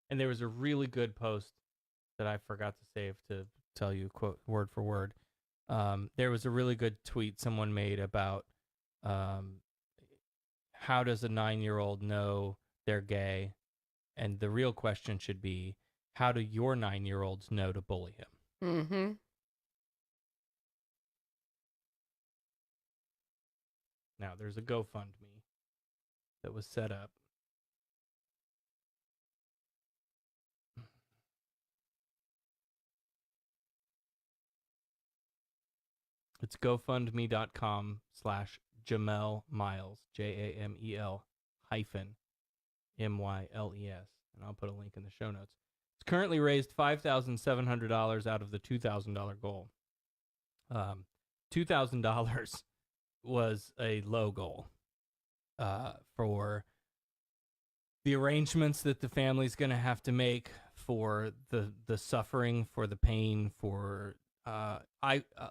And there was a really good post that I forgot to save to tell you, quote, word for word. There was a really good tweet someone made about how does a 9-year-old know they're gay? And the real question should be, how do your 9-year-olds know to bully him? Mm-hmm. Now, there's a GoFundMe that was set up. It's GoFundMe.com/Jamel Miles, JAMEL -MYLES. And I'll put a link in the show notes. It's currently raised $5,700 out of the $2,000 goal. $2,000 was a low goal for the arrangements that the family's going to have to make, for the suffering, for the pain, for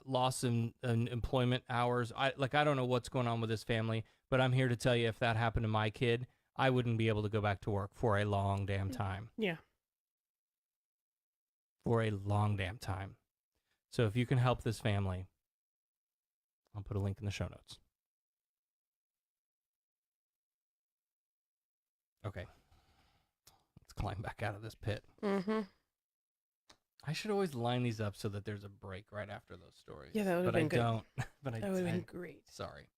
loss in employment hours. I don't know what's going on with this family, but I'm here to tell you, if that happened to my kid, I wouldn't be able to go back to work for a long damn time. Yeah. For a long damn time. So if you can help this family, I'll put a link in the show notes. Okay. Let's climb back out of this pit. Mm-hmm. I should always line these up so that there's a break right after those stories. Yeah, that would have been good. But I don't. But that would have been great. Sorry.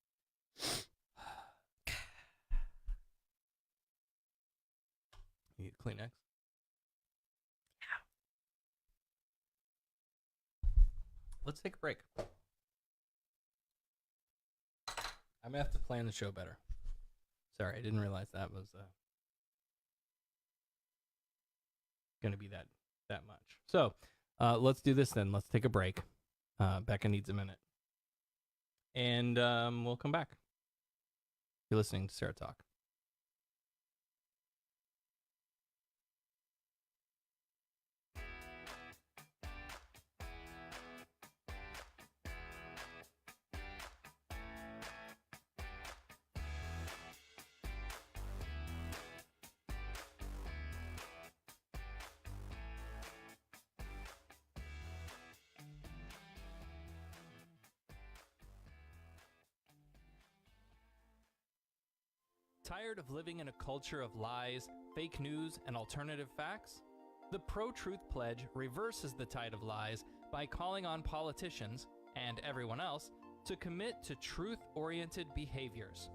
You need Kleenex? Yeah. Let's take a break. I'm going to have to plan the show better. Sorry, I didn't realize that was going to be that much. So let's do this then. Let's take a break. Becca needs a minute. And we'll come back. You're listening to SarahTalk. Tired of living in a culture of lies, fake news, and alternative facts? The Pro-Truth Pledge reverses the tide of lies by calling on politicians, and everyone else, to commit to truth-oriented behaviors.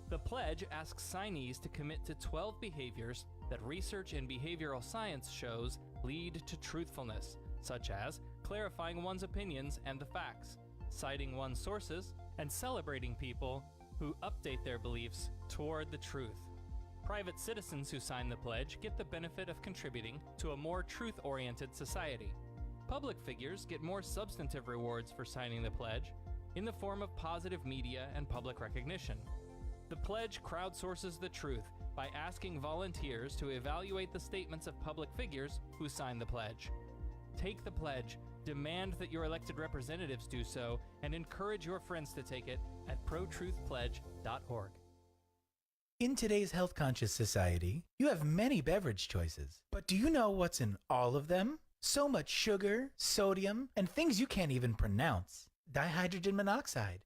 The pledge asks signees to commit to 12 behaviors that research in behavioral science shows lead to truthfulness, such as clarifying one's opinions and the facts, citing one's sources, and celebrating people who update their beliefs toward the truth. Private citizens who sign the pledge get the benefit of contributing to a more truth-oriented society. Public figures get more substantive rewards for signing the pledge in the form of positive media and public recognition. The pledge crowdsources the truth by asking volunteers to evaluate the statements of public figures who sign the pledge. Take the pledge, demand that your elected representatives do so, and encourage your friends to take it at protruthpledge.org. In today's health-conscious society, you have many beverage choices. But do you know what's in all of them? So much sugar, sodium, and things you can't even pronounce. Dihydrogen monoxide.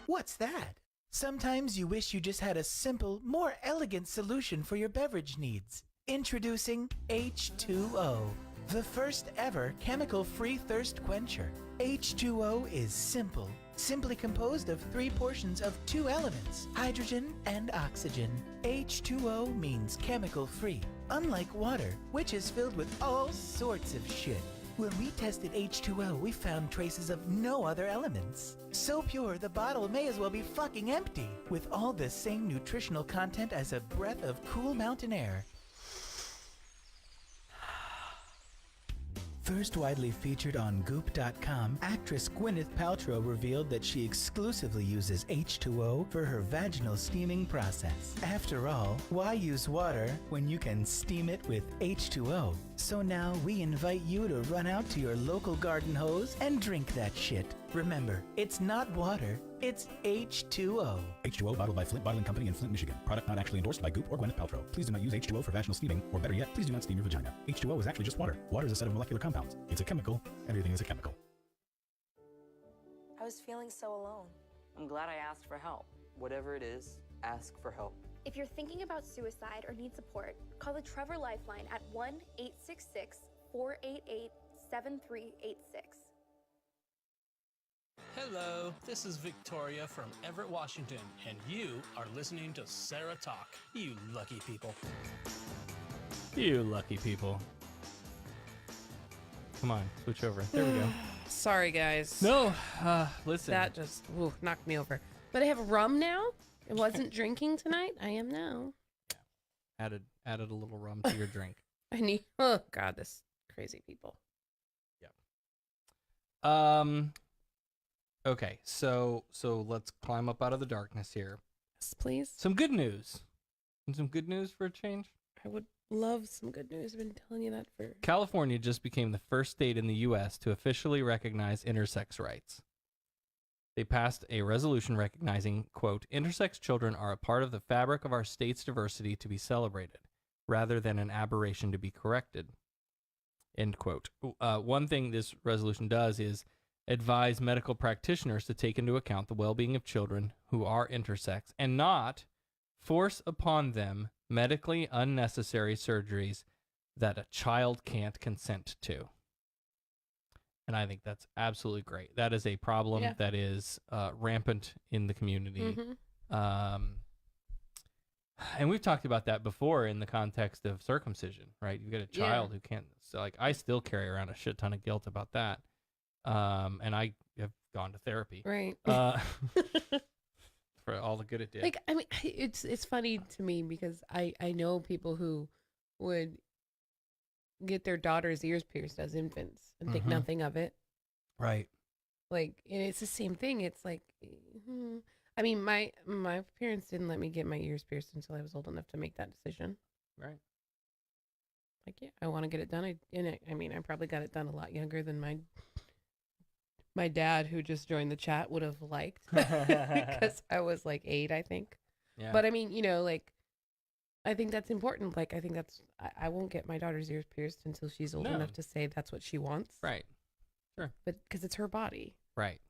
What's that? Sometimes you wish you just had a simple, more elegant solution for your beverage needs. Introducing H2O, the first ever chemical-free thirst quencher. H2O is simple, simply composed of 3 portions of 2 elements, hydrogen and oxygen. H2O means chemical-free, unlike water, which is filled with all sorts of shit. When we tested H2O, we found traces of no other elements. So pure, the bottle may as well be fucking empty, with all the same nutritional content as a breath of cool mountain air. First widely featured on Goop.com, actress Gwyneth Paltrow revealed that she exclusively uses H2O for her vaginal steaming process. After all, why use water when you can steam it with H2O? So now we invite you to run out to your local garden hose and drink that shit. Remember, it's not water, it's H2O. H2O bottled by Flint Bottling Company in Flint, Michigan. Product not actually endorsed by Goop or Gwyneth Paltrow. Please do not use H2O for vaginal steaming, or better yet, please do not steam your vagina. H2O is actually just water. Water is a set of molecular compounds. It's a chemical. Everything is a chemical. I was feeling so alone. I'm glad I asked for help. Whatever it is, ask for help. If you're thinking about suicide or need support, call the Trevor Lifeline at 1-866-488-7386. Hello, this is Victoria from Everett, Washington, and you are listening to SarahTalk. You lucky people. You lucky people. Come on, switch over. There we go. Sorry, guys. No, listen. That just knocked me over. But I have rum now. I wasn't drinking tonight. I am now. Yeah. Added a little rum to your drink. I need. Oh God, this crazy people. Yep. Okay, so let's climb up out of the darkness here. Yes, please. Some good news. Some good news for a change? I would love some good news. I've been telling you that for... California just became the first state in the U.S. to officially recognize intersex rights. They passed a resolution recognizing, quote, intersex children are a part of the fabric of our state's diversity to be celebrated, rather than an aberration to be corrected, end quote. One thing this resolution does is advise medical practitioners to take into account the well-being of children who are intersex and not force upon them medically unnecessary surgeries that a child can't consent to. And I think that's absolutely great. That is a problem that is rampant in the community. Mm-hmm. And we've talked about that before in the context of circumcision, right? You've got a child who can't, so like I still carry around a shit ton of guilt about that. And I have gone to therapy, right? For all the good it did. Like, I mean, it's funny to me because I know people who would get their daughter's ears pierced as infants and think nothing of it, right? Like, and it's the same thing. It's like, I mean, my parents didn't let me get my ears pierced until I was old enough to make that decision, right? Like, yeah, I want to get it done. I mean, I probably got it done a lot younger than my dad, who just joined the chat, would have liked because I was like 8, I think. Yeah. But I mean, you know, like, I think that's important. Like, I think I won't get my daughter's ears pierced until she's old enough to say that's what she wants. Right. Sure. But because it's her body. Right.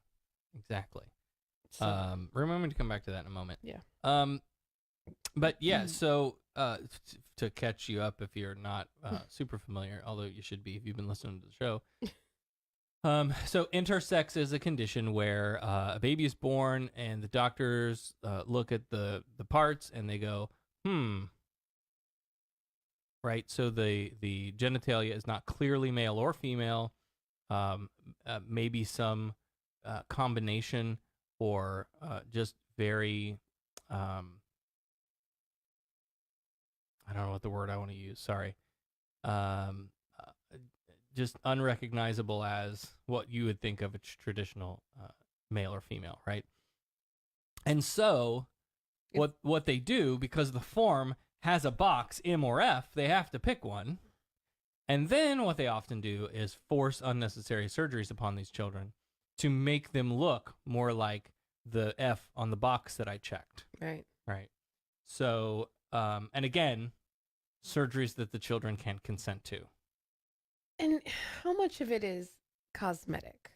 Exactly. So, remember to come back to that in a moment. Yeah. But yeah, so to catch you up if you're not super familiar, although you should be if you've been listening to the show. So intersex is a condition where a baby is born and the doctors look at the parts and they go, right? So the genitalia is not clearly male or female, maybe some combination or just very, I don't know what the word I want to use. Sorry. just unrecognizable as what you would think of a traditional male or female, right? And so what they do, because the form has a box, M or F, they have to pick one. And then what they often do is force unnecessary surgeries upon these children to make them look more like the F on the box that I checked. Right. Right. So, and again, surgeries that the children can't consent to. And how much of it is cosmetic?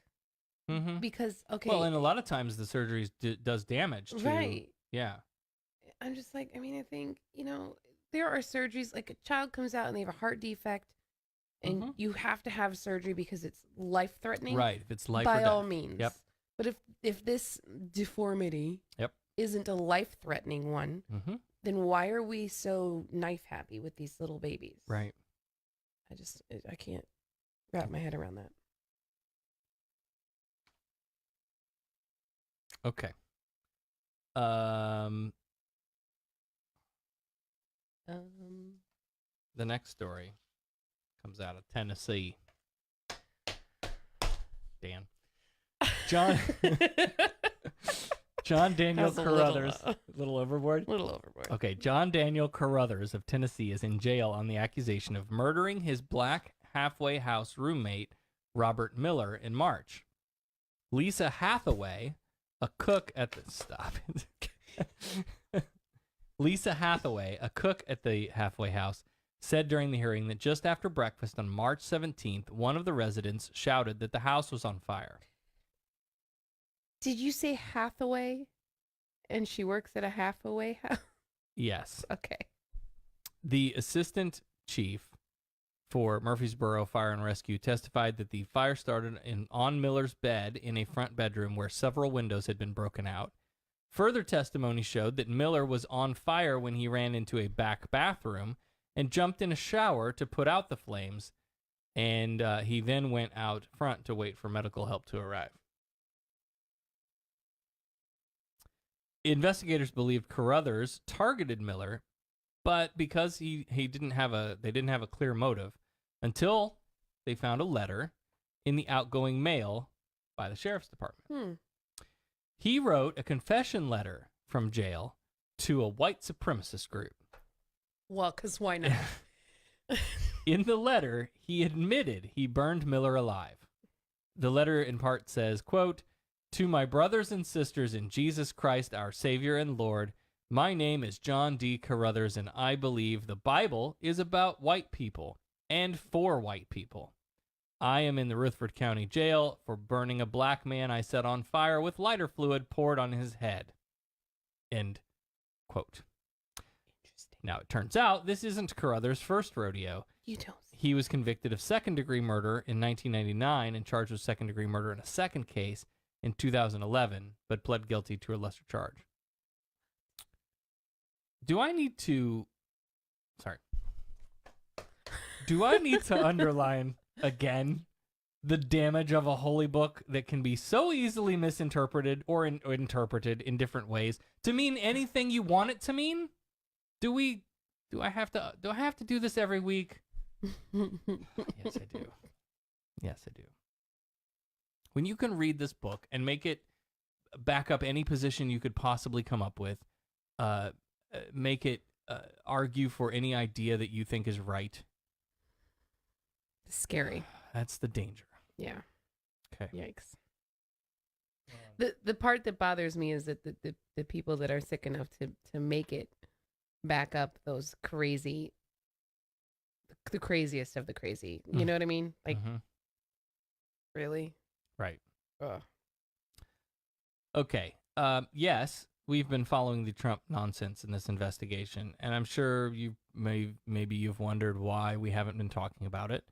Mm-hmm. Because, okay. Well, and a lot of times the surgeries does damage to. Right. Yeah. I'm just like, I mean, I think, there are surgeries, like a child comes out and they have a heart defect and you have to have surgery because it's life-threatening. Right. If it's life by or death. all means. Yep. But if this deformity isn't a life-threatening one, then why are we so knife-happy with these little babies? Right. I can't wrap my head around that. Okay. The next story comes out of Tennessee. Dan. John Daniel Carruthers. A little overboard? A little overboard. Okay, John Daniel Carruthers of Tennessee is in jail on the accusation of murdering his black halfway house roommate, Robert Miller, in March. Lisa Hathaway, a cook at the... Stop it. Lisa Hathaway, a cook at the halfway house, said during the hearing that just after breakfast on March 17th, one of the residents shouted that the house was on fire. Did you say Hathaway? And she works at a halfway house? Yes. Okay. The assistant chief for Murfreesboro Fire and Rescue testified that the fire started on Miller's bed in a front bedroom where several windows had been broken out. Further testimony showed that Miller was on fire when he ran into a back bathroom and jumped in a shower to put out the flames, and he then went out front to wait for medical help to arrive. Investigators believed Carruthers targeted Miller, but because they didn't have a clear motive until they found a letter in the outgoing mail by the sheriff's department. He wrote a confession letter from jail to a white supremacist group. Well, because why not? In the letter, he admitted he burned Miller alive. The letter in part says, quote, "To my brothers and sisters in Jesus Christ, our Savior and Lord, my name is John D. Carruthers, and I believe the Bible is about white people and for white people. I am in the Rutherford County Jail for burning a black man I set on fire with lighter fluid poured on his head." End quote. Interesting. Now, it turns out this isn't Carruthers' first rodeo. You don't. He was convicted of second-degree murder in 1999 and charged with second-degree murder in a second case in 2011, but pled guilty to a lesser charge. Do I need to underline again the damage of a holy book that can be so easily misinterpreted or interpreted in different ways to mean anything you want it to mean? Do I have to do this every week? Yes, I do. Yes, I do. When you can read this book and make it back up any position you could possibly come up with, make it argue for any idea that you think is right. Scary. That's the danger. Yeah. Okay. Yikes. The part that bothers me is that the people that are sick enough to make it back up those crazy, the craziest of the crazy. You know what I mean? Like, really? Right. Ugh. Okay. Yes, we've been following the Trump nonsense in this investigation, and I'm sure maybe you've wondered why we haven't been talking about it.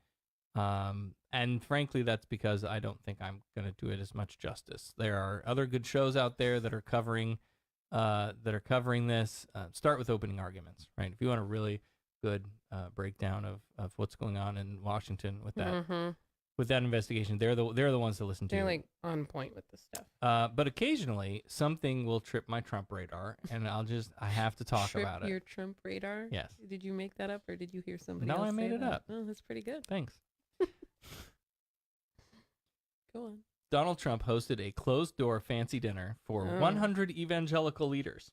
And frankly, that's because I don't think I'm going to do it as much justice. There are other good shows out there that are covering this. Start with Opening Arguments, right? If you want a really good breakdown of what's going on in Washington with that, with that investigation. They're the ones to listen to. They're like on point with this stuff. But occasionally something will trip my Trump radar, and I have to talk Trip about it. your Trump radar? Yes. Did you make that up, or did you hear somebody No, else I made say it that? up. Oh, that's pretty good. Thanks. Go on. Donald Trump hosted a closed-door fancy dinner for 100 evangelical leaders,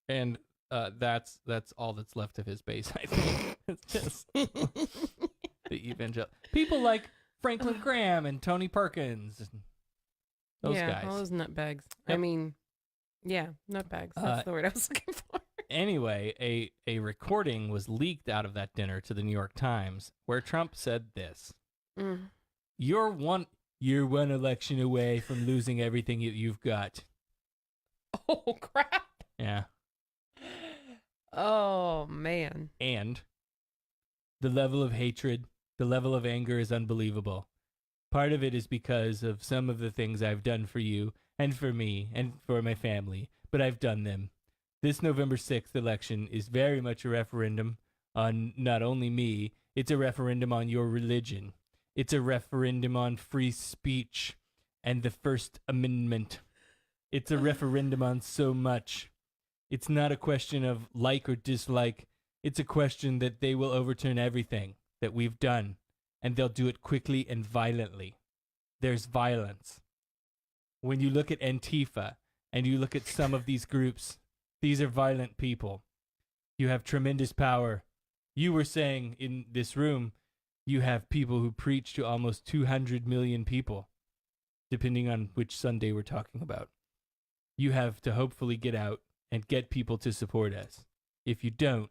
and that's all that's left of his base. I think it's just the evangelical people like Franklin Graham and Tony Perkins, and those guys. All those nutbags. Yep. I mean, yeah, nutbags. That's the word I was looking for. Anyway, a recording was leaked out of that dinner to the New York Times, where Trump said this: You're one election away from losing everything you've got. Oh, crap. Yeah. Oh, man. And the level of hatred, the level of anger is unbelievable. Part of it is because of some of the things I've done for you and for me and for my family, but I've done them. This November 6th election is very much a referendum on not only me, it's a referendum on your religion. It's a referendum on free speech and the First Amendment. It's a referendum on so much. It's not a question of like or dislike. It's a question that they will overturn everything that we've done, and they'll do it quickly and violently. There's violence. When you look at Antifa and you look at some of these groups, these are violent people. You have tremendous power. You were saying in this room, you have people who preach to almost 200 million people, depending on which Sunday we're talking about. You have to hopefully get out and get people to support us. If you don't,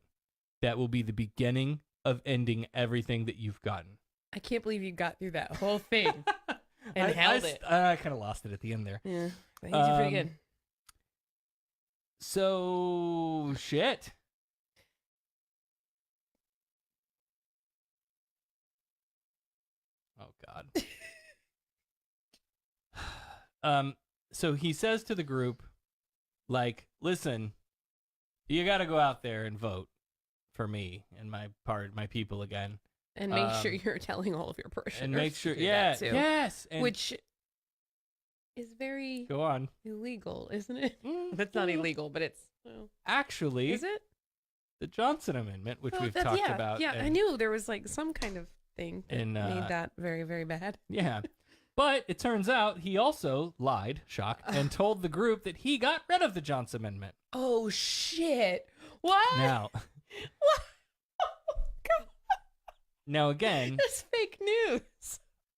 that will be the beginning of ending everything that you've gotten. I can't believe you got through that whole thing and held it. I kind of lost it at the end there. Yeah, but you did pretty good. So, shit. Oh, God. So he says to the group, like, listen, you got to go out there and vote for me and my people again. And make sure you're telling all of your parishioners. And make sure, to do yeah, that too, yes. And which is very go on. Illegal, isn't it? That's not illegal, but it's... Well, actually, is it? The Johnson Amendment, which we've talked about. Yeah, I knew there was like some kind of thing that made that very, very bad. Yeah. But it turns out he also lied, shock, and told the group that he got rid of the Johnson Amendment. Oh, shit. What? Now, what? Oh, God. Now again, That's fake news.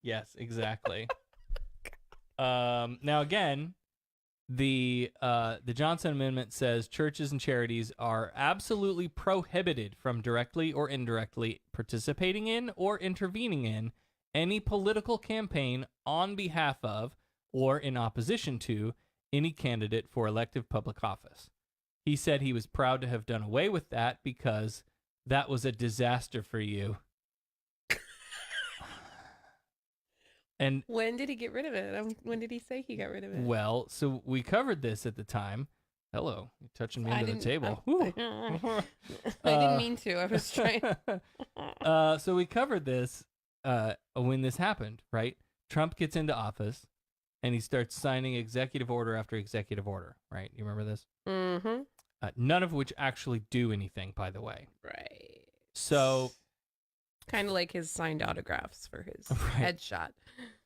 Yes, exactly. Now again, the Johnson Amendment says churches and charities are absolutely prohibited from directly or indirectly participating in or intervening in any political campaign on behalf of or in opposition to any candidate for elective public office. He said he was proud to have done away with that because that was a disaster for you. And when did he get rid of it? When did he say he got rid of it? Well, so we covered this at the time. Hello, you're touching me under the table. I didn't mean to. I was trying. So we covered this when this happened, right? Trump gets into office, and he starts signing executive order after executive order, right? You remember this? Mm-hmm. None of which actually do anything, by the way. Right. So... kind of like his signed autographs for his headshot.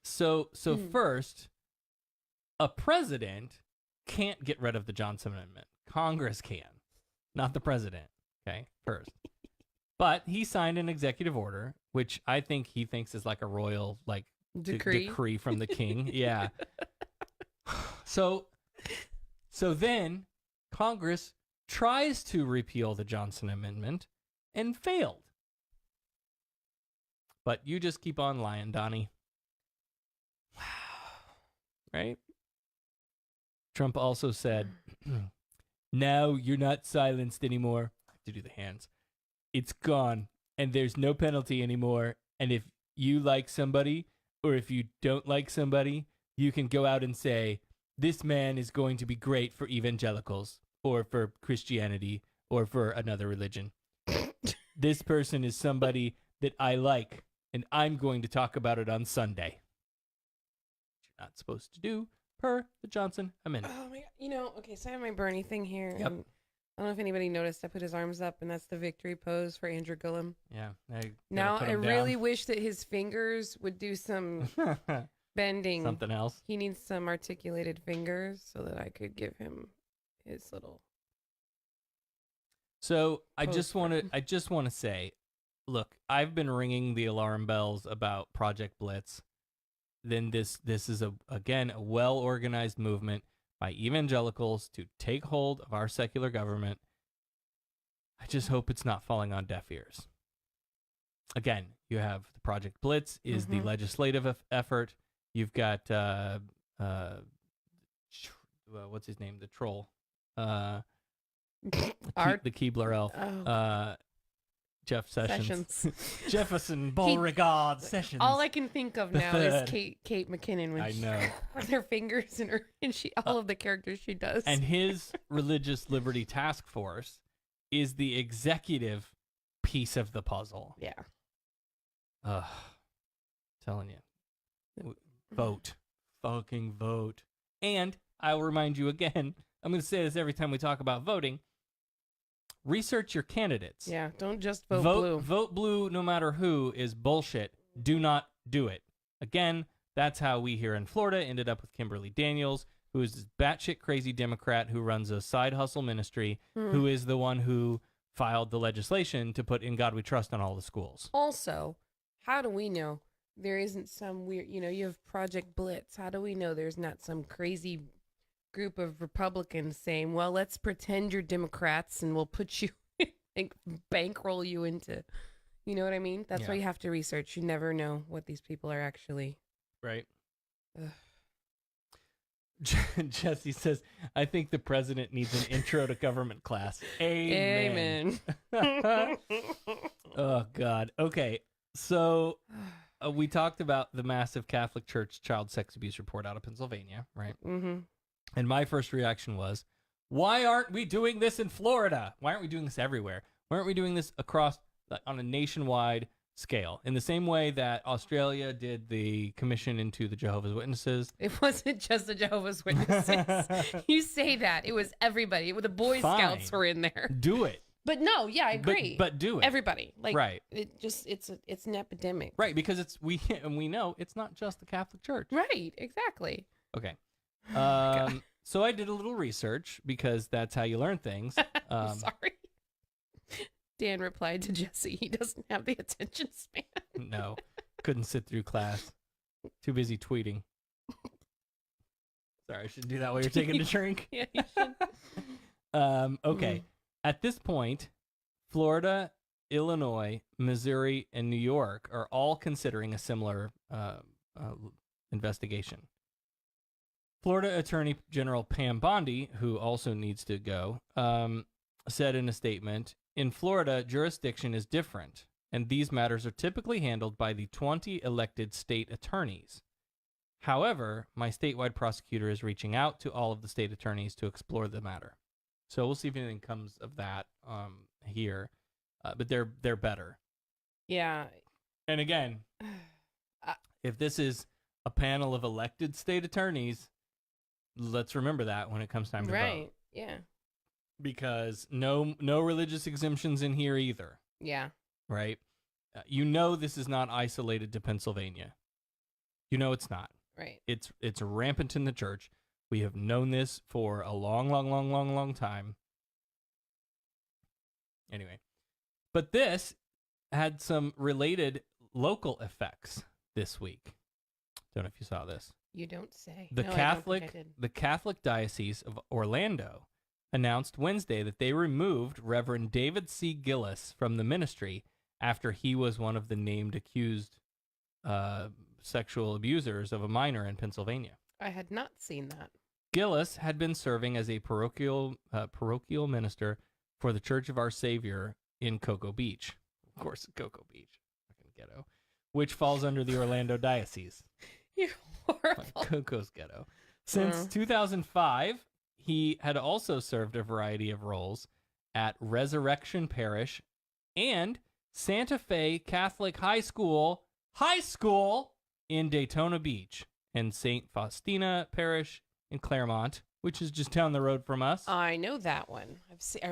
So first, a president can't get rid of the Johnson Amendment. Congress can, not the president. Okay, first. But he signed an executive order, which I think he thinks is like a royal decree from the king. Yeah. So then Congress tries to repeal the Johnson Amendment and failed. But you just keep on lying, Donnie. Wow. Right? Trump also said, now you're not silenced anymore. I have to do the hands. It's gone, and there's no penalty anymore. And if you like somebody, or if you don't like somebody, you can go out and say, this man is going to be great for evangelicals, or for Christianity, or for another religion. This person is somebody that I like. and I'm going to talk about it on Sunday. Which you're not supposed to do per the Johnson Amendment. Oh my God. Okay, so I have my Bernie thing here. Yep. And I don't know if anybody noticed. I put his arms up, and that's the victory pose for Andrew Gillum. Yeah. Now I really wish that his fingers would do some bending. Something else. He needs some articulated fingers so that I could give him his little. So I just want to say, look, I've been ringing the alarm bells about Project Blitz. Then this is again a well-organized movement by evangelicals to take hold of our secular government. I just hope it's not falling on deaf ears. Again, you have the Project Blitz is the legislative effort. You've got what's his name? The troll. The Keebler elf. Jeff Sessions. Jefferson Beauregard Sessions. All I can think of now is Kate McKinnon when I know. with her fingers and she all of the characters she does. And his Religious Liberty Task Force is the executive piece of the puzzle. Yeah. Telling you. Vote. Fucking vote. And I'll remind you again, I'm going to say this every time we talk about voting. Research your candidates. Yeah, don't just vote blue. Vote blue no matter who is bullshit. Do not do it. Again, that's how we here in Florida ended up with Kimberly Daniels, who is this batshit crazy Democrat who runs a side hustle ministry, who is the one who filed the legislation to put In God We Trust on all the schools. Also, how do we know there isn't some weird, you have Project Blitz. How do we know there's not some crazy group of Republicans saying, well, let's pretend you're Democrats and we'll put you and bankroll you into, you know what I mean? That's why you have to research. You never know what these people are actually. Right. Jesse says, I think the president needs an intro to government class. Amen. Oh, God. Okay. So we talked about the massive Catholic Church child sex abuse report out of Pennsylvania, right? Mm-hmm. And my first reaction was, why aren't we doing this in Florida? Why aren't we doing this everywhere? Why aren't we doing this across on a nationwide scale? In the same way that Australia did the commission into the Jehovah's Witnesses. It wasn't just the Jehovah's Witnesses. You say that. It was everybody. The Boy Scouts were in there. Do it. But no, yeah, I agree. But do it. Everybody. Right. It's an epidemic. Right, because we know it's not just the Catholic Church. Right, exactly. Okay. So I did a little research because that's how you learn things. I'm sorry. Dan replied to Jesse, he doesn't have the attention span. No, couldn't sit through class. Too busy tweeting. Sorry, I shouldn't do that while you're taking a drink. Yeah, you should. Okay. At this point, Florida, Illinois, Missouri, and New York are all considering a similar investigation. Florida Attorney General Pam Bondi, who also needs to go, said in a statement, in Florida, jurisdiction is different, and these matters are typically handled by the 20 elected state attorneys. However, my statewide prosecutor is reaching out to all of the state attorneys to explore the matter. So we'll see if anything comes of that here, but they're better. Yeah. And again, if this is a panel of elected state attorneys, let's remember that when it comes time to vote. Right. Yeah. Because no religious exemptions in here either. Yeah. Right? This is not isolated to Pennsylvania. It's not. Right. It's rampant in the church. We have known this for a long time. Anyway. But this had some related local effects this week. Don't know if you saw this. You don't say. The No, I don't think I did. The Catholic Diocese of Orlando announced Wednesday that they removed Reverend David C. Gillis from the ministry after he was one of the named accused sexual abusers of a minor in Pennsylvania. I had not seen that. Gillis had been serving as a parochial minister for the Church of Our Savior in Cocoa Beach. Of course, Cocoa Beach. Fucking ghetto. Which falls under the Orlando Diocese. You're horrible. Like Coco's ghetto. Since 2005, he had also served a variety of roles at Resurrection Parish and Santa Fe Catholic High School High School in Daytona Beach and St. Faustina Parish in Claremont, which is just down the road from us. I know that one. I've seen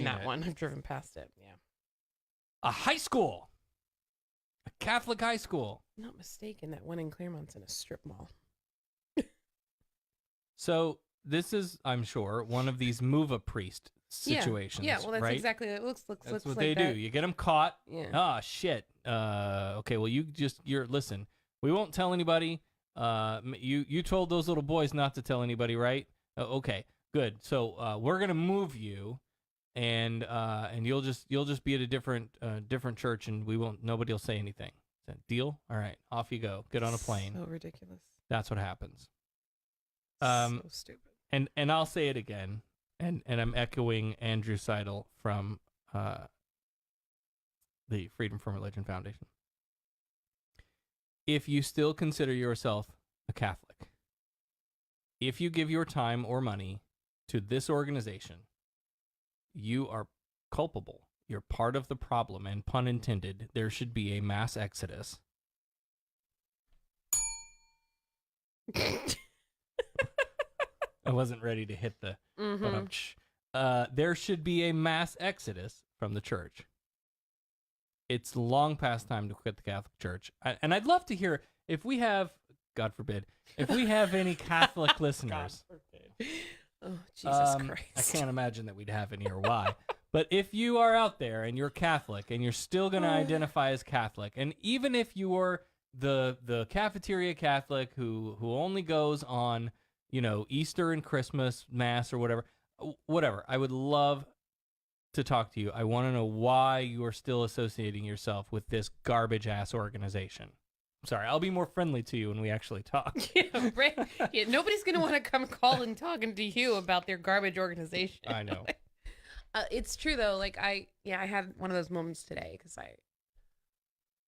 that it. one. I've driven past it. Yeah. A high school. A Catholic high school. Not mistaken, that one in Claremont's in a strip mall. So this is, I'm sure, one of these move-a-priest situations. Yeah, well, that's right? exactly it. Looks That's like what they that. do. You get them caught. Yeah. Ah, shit. Okay, well, listen, we won't tell anybody. You told those little boys not to tell anybody, right? Okay, good. So we're gonna move you, and you'll just be at a different church, and nobody will say anything. Is that deal? All right, off you go. Get on a plane. So ridiculous. That's what happens. So stupid. And I'll say it again, and I'm echoing Andrew Seidel from the Freedom from Religion Foundation. If you still consider yourself a Catholic, if you give your time or money to this organization, you are culpable. You're part of the problem, and pun intended, there should be a mass exodus. I wasn't ready to hit the there should be a mass exodus from the church. It's long past time to quit the Catholic Church. And I'd love to hear if we have, God forbid, if we have any Catholic listeners. God forbid. Oh, Jesus Christ. I can't imagine that we'd have any or why. But if you are out there and you're Catholic and you're still going to identify as Catholic, and even if you're the cafeteria Catholic who only goes on, Easter and Christmas Mass or whatever, I would love to talk to you. I want to know why you are still associating yourself with this garbage ass organization. I'm sorry, I'll be more friendly to you when we actually talk. Yeah, right. Yeah, nobody's gonna want to come calling talking to you about their garbage organization. I know. It's true though. Like I had one of those moments today because I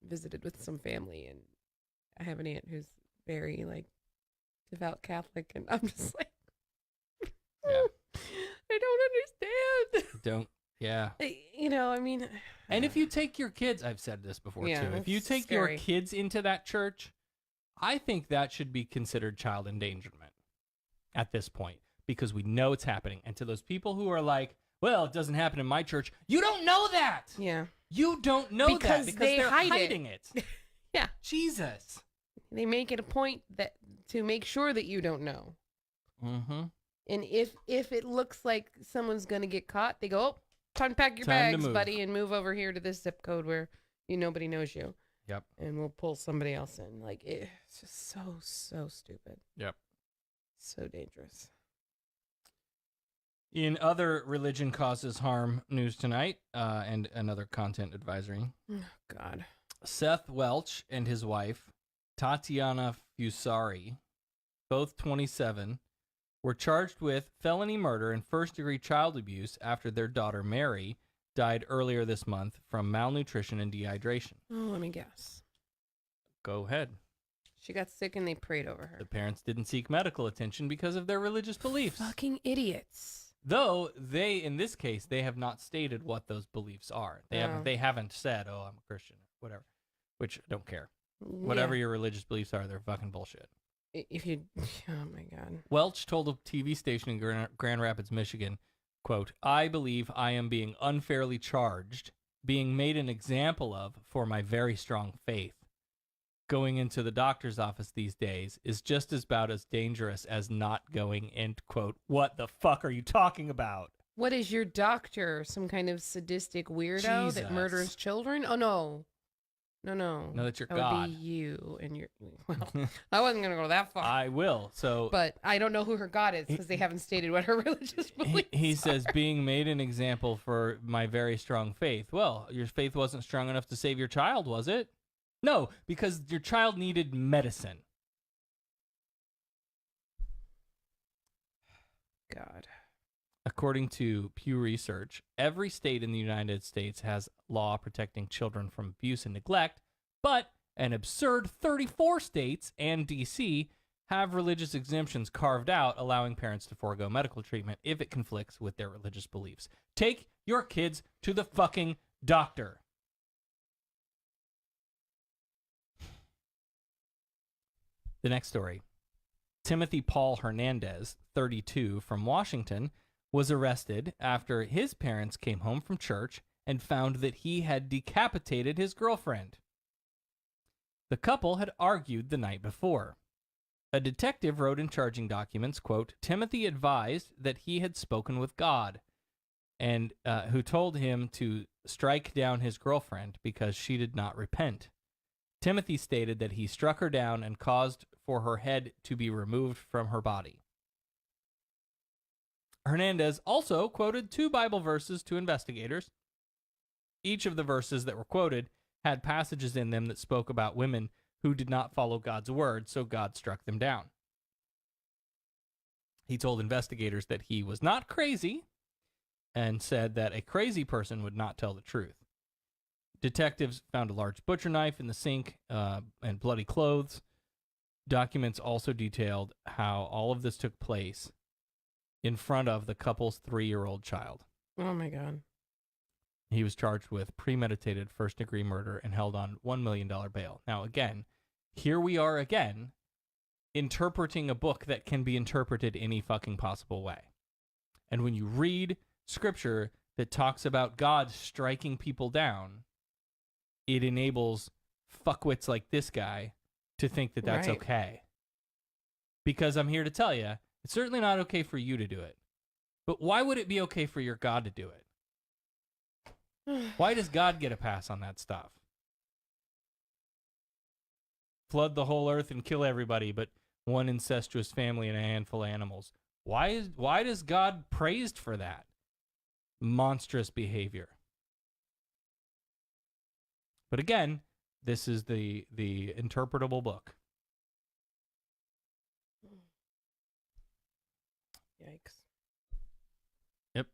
visited with some family, and I have an aunt who's very devout Catholic, and I'm just like, I don't understand. Yeah. I mean. And if you take your kids, I've said this before too, if you take scary. your kids into that church, I think that should be considered child endangerment at this point, because we know it's happening. And to those people who are like, well, it doesn't happen in my church, you don't know that. Yeah. You don't know that because they're hiding it. Yeah. Jesus. They make it a point to make sure that you don't know. Mm-hmm. And if it looks like someone's going to get caught, they go, oh, time to pack your Time to bags, move. buddy, and move over here to this zip code where nobody knows you. Yep. And we'll pull somebody else in. It's just so stupid. Yep. So dangerous. In other religion causes harm news tonight, and another content advisory. Oh, God. Seth Welch and his wife, Tatiana Fusari, both 27, were charged with felony murder and first-degree child abuse after their daughter Mary died earlier this month from malnutrition and dehydration. Oh, let me guess. Go ahead. She got sick and they prayed over her. The parents didn't seek medical attention because of their religious beliefs. Fucking idiots. Though in this case, they have not stated what those beliefs are. They haven't said, "Oh, I'm a Christian," or whatever. Which I don't care. Whatever your religious beliefs are, they're fucking bullshit. Oh my God. Welch told a TV station in Grand Rapids, Michigan, quote, "I believe I am being unfairly charged, being made an example of for my very strong faith. Going into the doctor's office these days is just about as dangerous as not going," end quote. What the fuck are you talking about? What is your doctor? Some kind of sadistic weirdo that murders children? Oh, no. No, that's your that God. would be you and your. Well, I wasn't gonna go that far. I will. But I don't know who her God is because they haven't stated what her religious beliefs. He says, being made an example for my very strong faith. Well, your faith wasn't strong enough to save your child, was it? No, because your child needed medicine. God. According to Pew Research, every state in the United States has law protecting children from abuse and neglect, but an absurd 34 states and D.C. have religious exemptions carved out, allowing parents to forego medical treatment if it conflicts with their religious beliefs. Take your kids to the fucking doctor. The next story. Timothy Paul Hernandez, 32, from Washington, was arrested after his parents came home from church and found that he had decapitated his girlfriend. The couple had argued the night before. A detective wrote in charging documents, quote, Timothy advised that he had spoken with God, and who told him to strike down his girlfriend because she did not repent. Timothy stated that he struck her down and caused for her head to be removed from her body. Hernandez also quoted 2 Bible verses to investigators. Each of the verses that were quoted had passages in them that spoke about women who did not follow God's word, so God struck them down. He told investigators that he was not crazy and said that a crazy person would not tell the truth. Detectives found a large butcher knife in the sink and bloody clothes. Documents also detailed how all of this took place in front of the couple's 3-year-old child. Oh, my God. He was charged with premeditated first-degree murder and held on $1 million bail. Now, again, here we are again, interpreting a book that can be interpreted any fucking possible way. And when you read scripture that talks about God striking people down, it enables fuckwits like this guy to think that that's Right. okay. Because I'm here to tell you, it's certainly not okay for you to do it. But why would it be okay for your God to do it? Why does God get a pass on that stuff? Flood the whole earth and kill everybody, but one incestuous family and a handful of animals. Why does God praised for that monstrous behavior? But again, this is the interpretable book. Yikes. Yep.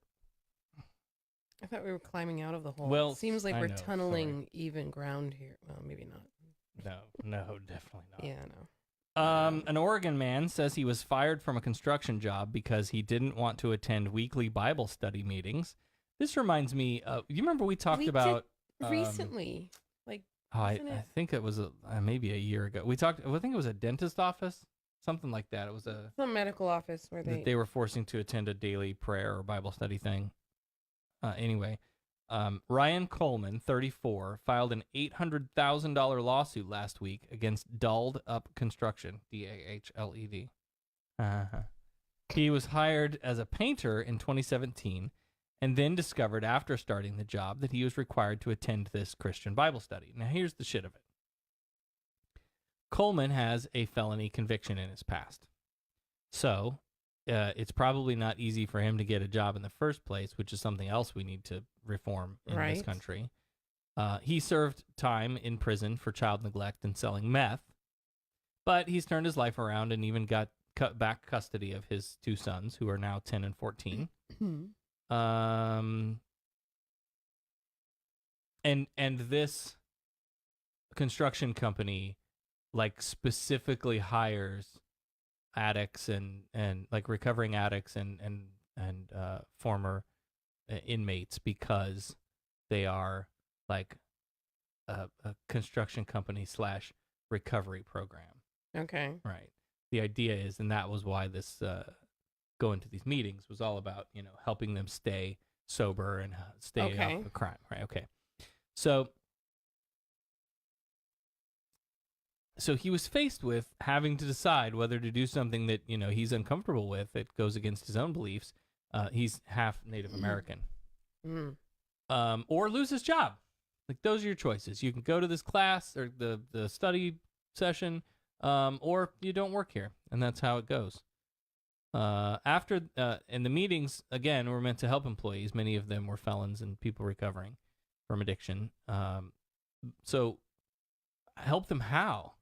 I thought we were climbing out of the hole. Well, It seems like I we're know, tunneling even ground here. Well, maybe not. No, definitely not. Yeah, no. An Oregon man says he was fired from a construction job because he didn't want to attend weekly Bible study meetings. This reminds me of, you remember we talked about recently, like, I wasn't think it was maybe a year ago. We talked, I think it was a dentist office, something like that. It was some medical office where they were forcing to attend a daily prayer or Bible study thing. Anyway, Ryan Coleman, 34, filed an $800,000 lawsuit last week against Dolled Up Construction, DAHLED. He was hired as a painter in 2017 and then discovered after starting the job that he was required to attend this Christian Bible study. Now, here's the shit of it. Coleman has a felony conviction in his past. So, it's probably not easy for him to get a job in the first place, which is something else we need to reform in this country. He served time in prison for child neglect and selling meth, but he's turned his life around and even got cut back custody of his 2 sons, who are now 10 and 14. And this construction company, like, specifically hires addicts and like recovering addicts and former inmates because they are like a construction company / recovery program. Okay. Right. The idea is, and that was why this going to these meetings was all about, helping them stay sober and stay off the crime. Right. Okay. So he was faced with having to decide whether to do something that, he's uncomfortable with, that goes against his own beliefs. He's half Native American. Or lose his job. Like, those are your choices. You can go to this class or the study session, or you don't work here. And that's how it goes. And the meetings, again, were meant to help employees. Many of them were felons and people recovering from addiction. So help them how?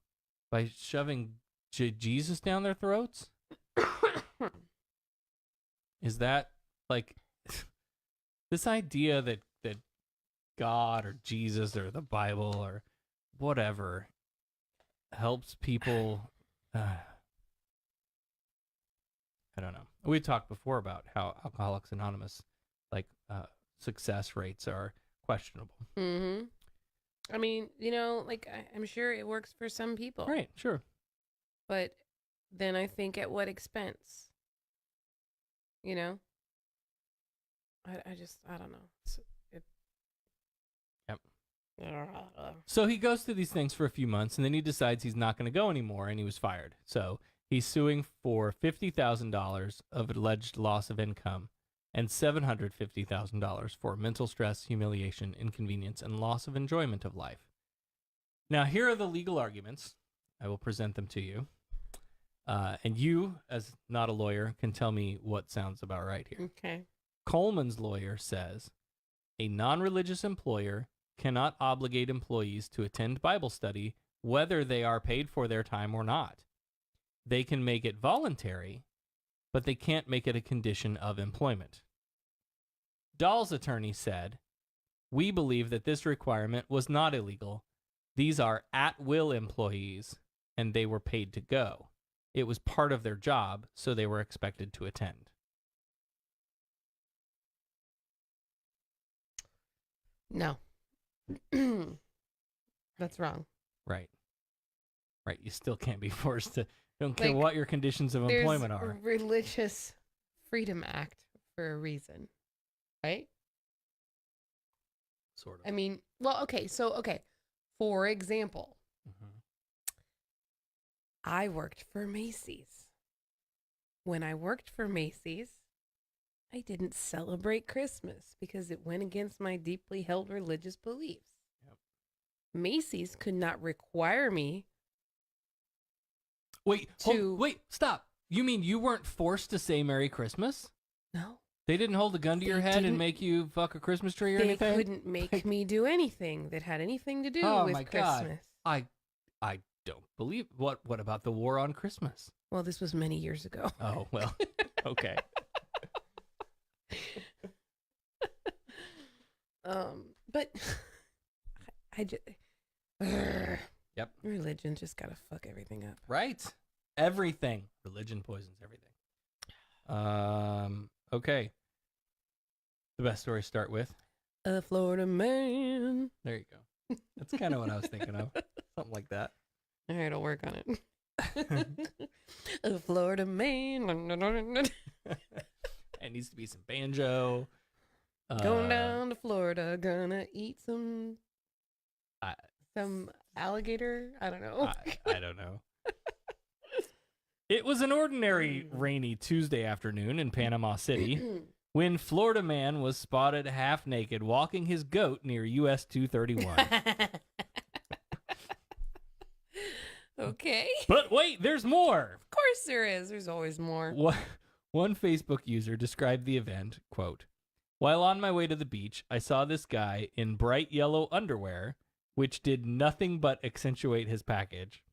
By shoving Jesus down their throats? Is that, like, this idea that God or Jesus or the Bible or whatever helps people? I don't know. We talked before about how Alcoholics Anonymous, like, success rates are questionable. Mm-hmm. I mean, like, I'm sure it works for some people. Right, sure. But then I think at what expense? You know? I don't know. Yep. So he goes through these things for a few months, and then he decides he's not going to go anymore, and he was fired. So he's suing for $50,000 of alleged loss of income and $750,000 for mental stress, humiliation, inconvenience, and loss of enjoyment of life. Now, here are the legal arguments. I will present them to you. And you, as not a lawyer, can tell me what sounds about right here. Okay. Coleman's lawyer says a non-religious employer cannot obligate employees to attend Bible study whether they are paid for their time or not. They can make it voluntary, but they can't make it a condition of employment. Dahl's attorney said, "We believe that this requirement was not illegal. These are at-will employees, and they were paid to go. It was part of their job, so they were expected to attend." No. That's wrong. Right. Right. You still can't be forced to. Don't care Like, what your conditions of employment There's are. a Religious Freedom Act for a reason, right? Sort of. I mean, well, okay. For example, I worked for Macy's. When I worked for Macy's, I didn't celebrate Christmas because it went against my deeply held religious beliefs. Yep. Macy's could not require me. Wait, stop. You mean you weren't forced to say Merry Christmas? No. They didn't hold a gun to your head and didn't. make you fuck a Christmas tree or They anything? couldn't make me do anything that had anything to do Oh with my Christmas. God. I don't believe. What about the war on Christmas? Well, this was many years ago. Oh, well, okay. But I just Yep. Religion just gotta fuck everything up. Right. Everything. Religion poisons everything. Okay. The best stories start with A Florida man. There you go. That's kind of what I was thinking of. Something like that. All right, I'll work on it. A Florida man. It needs to be some banjo. Going down to Florida, gonna eat some alligator. I don't know. I don't know. It was an ordinary rainy Tuesday afternoon in Panama City when Florida man was spotted half naked walking his goat near US 231. Okay. But wait, there's more. Of course there is. There's always more. One Facebook user described the event, quote, "While on my way to the beach, I saw this guy in bright yellow underwear, which did nothing but accentuate his package,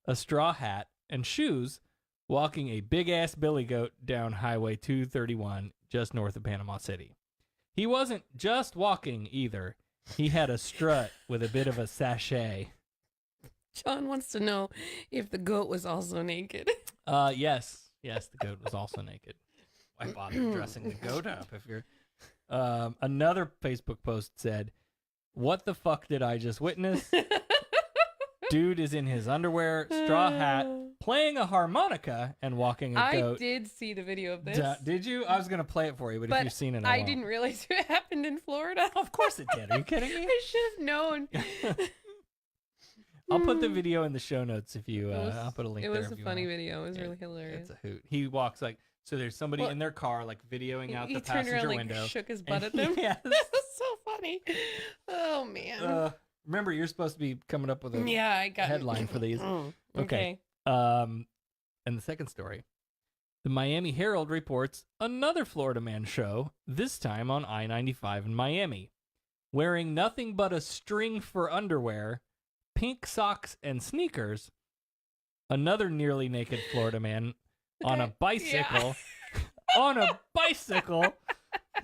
a straw hat, and shoes, walking a big-ass billy goat down Highway 231 just north of Panama City. He wasn't just walking either. He had a strut with a bit of a sachet." John wants to know if the goat was also naked. Yes, the goat was also naked. Why bother dressing the goat up if you're... Another Facebook post said, "What the fuck did I just witness? Dude is in his underwear, straw hat, playing a harmonica and walking a goat." I did see the video of this. Did you? I was going to play it for you, but if you've seen it, I won't. didn't realize it happened in Florida. Of course it did. Are you kidding me? I should have known. I'll put the video in the show notes if you. I'll put a link It there. was a funny video. It was really hilarious. It's a hoot. He walks like, so there's somebody in their car like videoing out the passenger turned around, window. Like, shook his butt at them. Yes. That was so funny. Oh man. Remember, you're supposed to be coming up with a I got headline for these. Okay. And the second story. The Miami Herald reports another Florida man show, this time on I-95 in Miami. Wearing nothing but a string for underwear, pink socks, and sneakers, another nearly naked Florida man on a bicycle,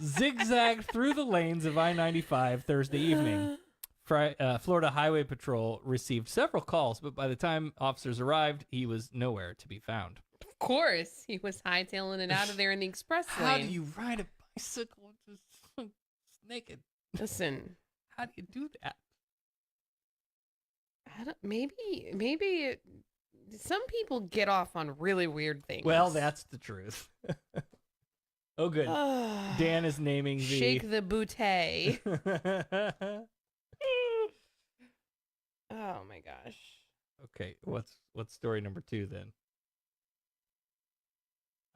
zigzagged through the lanes of I-95 Thursday evening. Florida Highway Patrol received several calls, but by the time officers arrived, he was nowhere to be found. Of course, he was hightailing it out of there in the express lane. How do you ride a bicycle just naked? Listen, how do you do that? Maybe it some people get off on really weird things. Well, that's the truth. Oh, good. Dan is naming the... Shake the bootay. Oh, my gosh. Okay, what's story number 2 then?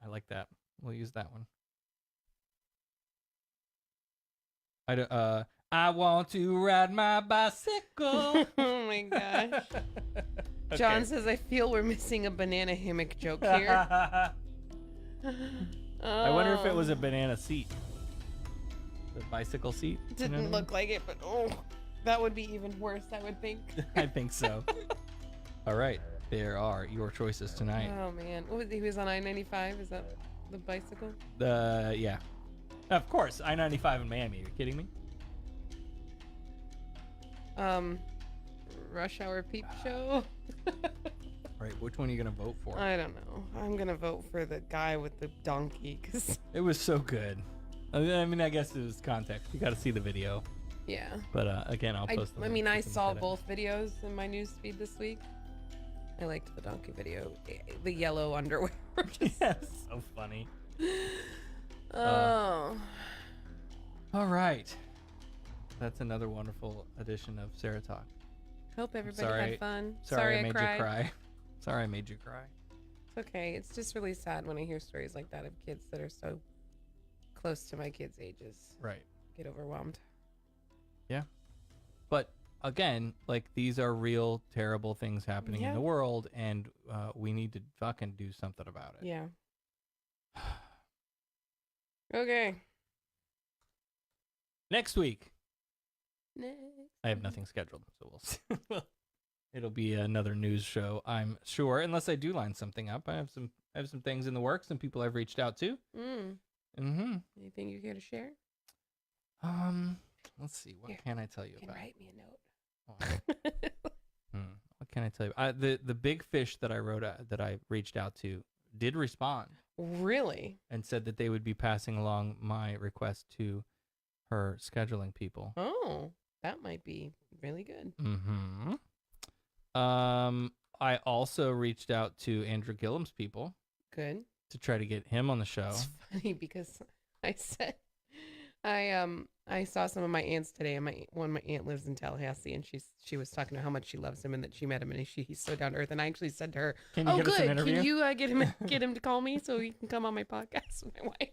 I like that. We'll use that one. I want to ride my bicycle. Oh my gosh. Okay. John says, I feel we're missing a banana hammock joke here. I wonder if it was a banana seat. The bicycle seat? Didn't look like it, but that would be even worse, I would think. I think so. All right. There are your choices tonight. Oh, man. He was on I-95? Is that the bicycle? Yeah. Of course. I-95 in Miami. Are you kidding me? Rush Hour Peep Show? Right. Which one are you going to vote for? I don't know. I'm going to vote for the guy with the donkey, because... It was so good. I mean, I guess it was context. You got to see the video. Yeah. But, again, I'll post the I mean, I saw edit. both videos in my newsfeed this week. I liked the donkey video. The yellow underwear. Yes. So funny. Oh. All right. That's another wonderful edition of Sarah Talk. Hope everybody had fun. Sorry I made cried. you cry. Sorry I made you cry. It's okay. It's just really sad when I hear stories like that of kids that are so close to my kids' ages. Right. Get overwhelmed. Yeah. But again, like, these are real terrible things happening in the world, and we need to fucking do something about it. Yeah. Okay. Next week. Next. I have nothing scheduled, so we'll see. It'll be another news show, I'm sure, unless I do line something up. I have some things in the works, some people I've reached out to. Anything you care to share? Let's see. What can I tell you about? Write me a note. What can I tell you? The big fish that I reached out to did respond. Really? And said that they would be passing along my request to her scheduling people. Oh, that might be really good. Mm-hmm. I also reached out to Andrew Gillum's people. Good. To try to get him on the show. It's funny because I said I saw some of my aunts today, and my aunt lives in Tallahassee, and she was talking about how much she loves him and that she met him and he's so down to earth. And I actually said to her, "Can you get us an interview? Can you get him to call me so he can come on my podcast with my wife?"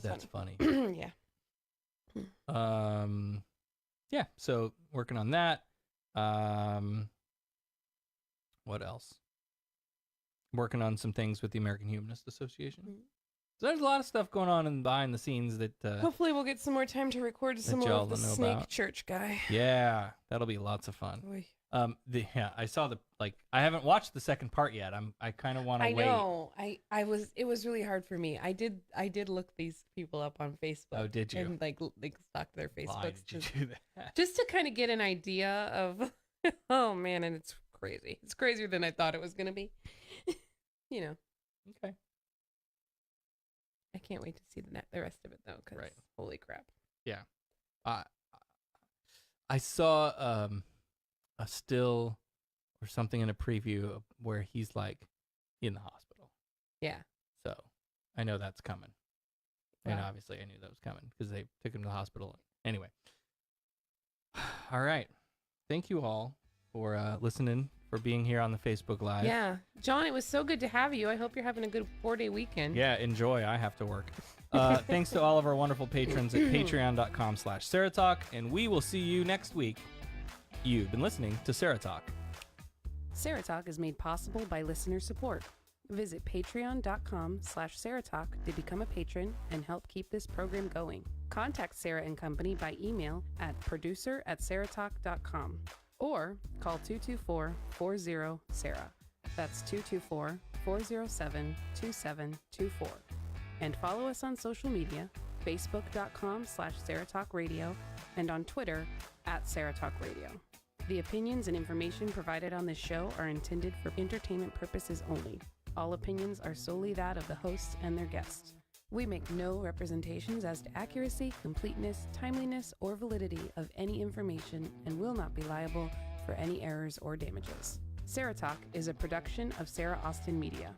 That's funny. Yeah. Yeah. So working on that. What else? Working on some things with the American Humanist Association. So there's a lot of stuff going on behind the scenes that hopefully we'll get some more time to record some more of the Snake Church guy. Yeah, that'll be lots of fun. Oy. I saw I haven't watched the second part yet. I kind of want to wait. I know. It was really hard for me. I did look these people up on Facebook. Oh, did you? And like stalk their Facebooks. Why did you do that? Just to kind of get an idea of oh man, and it's crazy. It's crazier than I thought it was gonna be. You know. Okay. I can't wait to see the rest of it though, because holy crap. Yeah. I saw a still or something in a preview where he's like in the hospital. Yeah. So I know that's coming. And Wow. obviously I knew that was coming because they took him to the hospital. Anyway. All right. Thank you all for listening, for being here on the Facebook Live. Yeah. John, it was so good to have you. I hope you're having a good 4-day weekend. Yeah, enjoy. I have to work. Thanks to all of our wonderful patrons at patreon.com/SarahTalk, and we will see you next week. You've been listening to Sarah Talk. Sarah Talk is made possible by listener support. Visit patreon.com/SarahTalk to become a patron and help keep this program going. Contact Sarah and Company by email at producer@sarahtalk.com or call 224-40-SARAH. That's 224-407-2724. And follow us on social media, facebook.com/SarahTalkRadio and on Twitter @SarahTalkRadio. The opinions and information provided on this show are intended for entertainment purposes only. All opinions are solely that of the hosts and their guests. We make no representations as to accuracy, completeness, timeliness, or validity of any information and will not be liable for any errors or damages. SarahTalk is a production of Sarah Austin Media.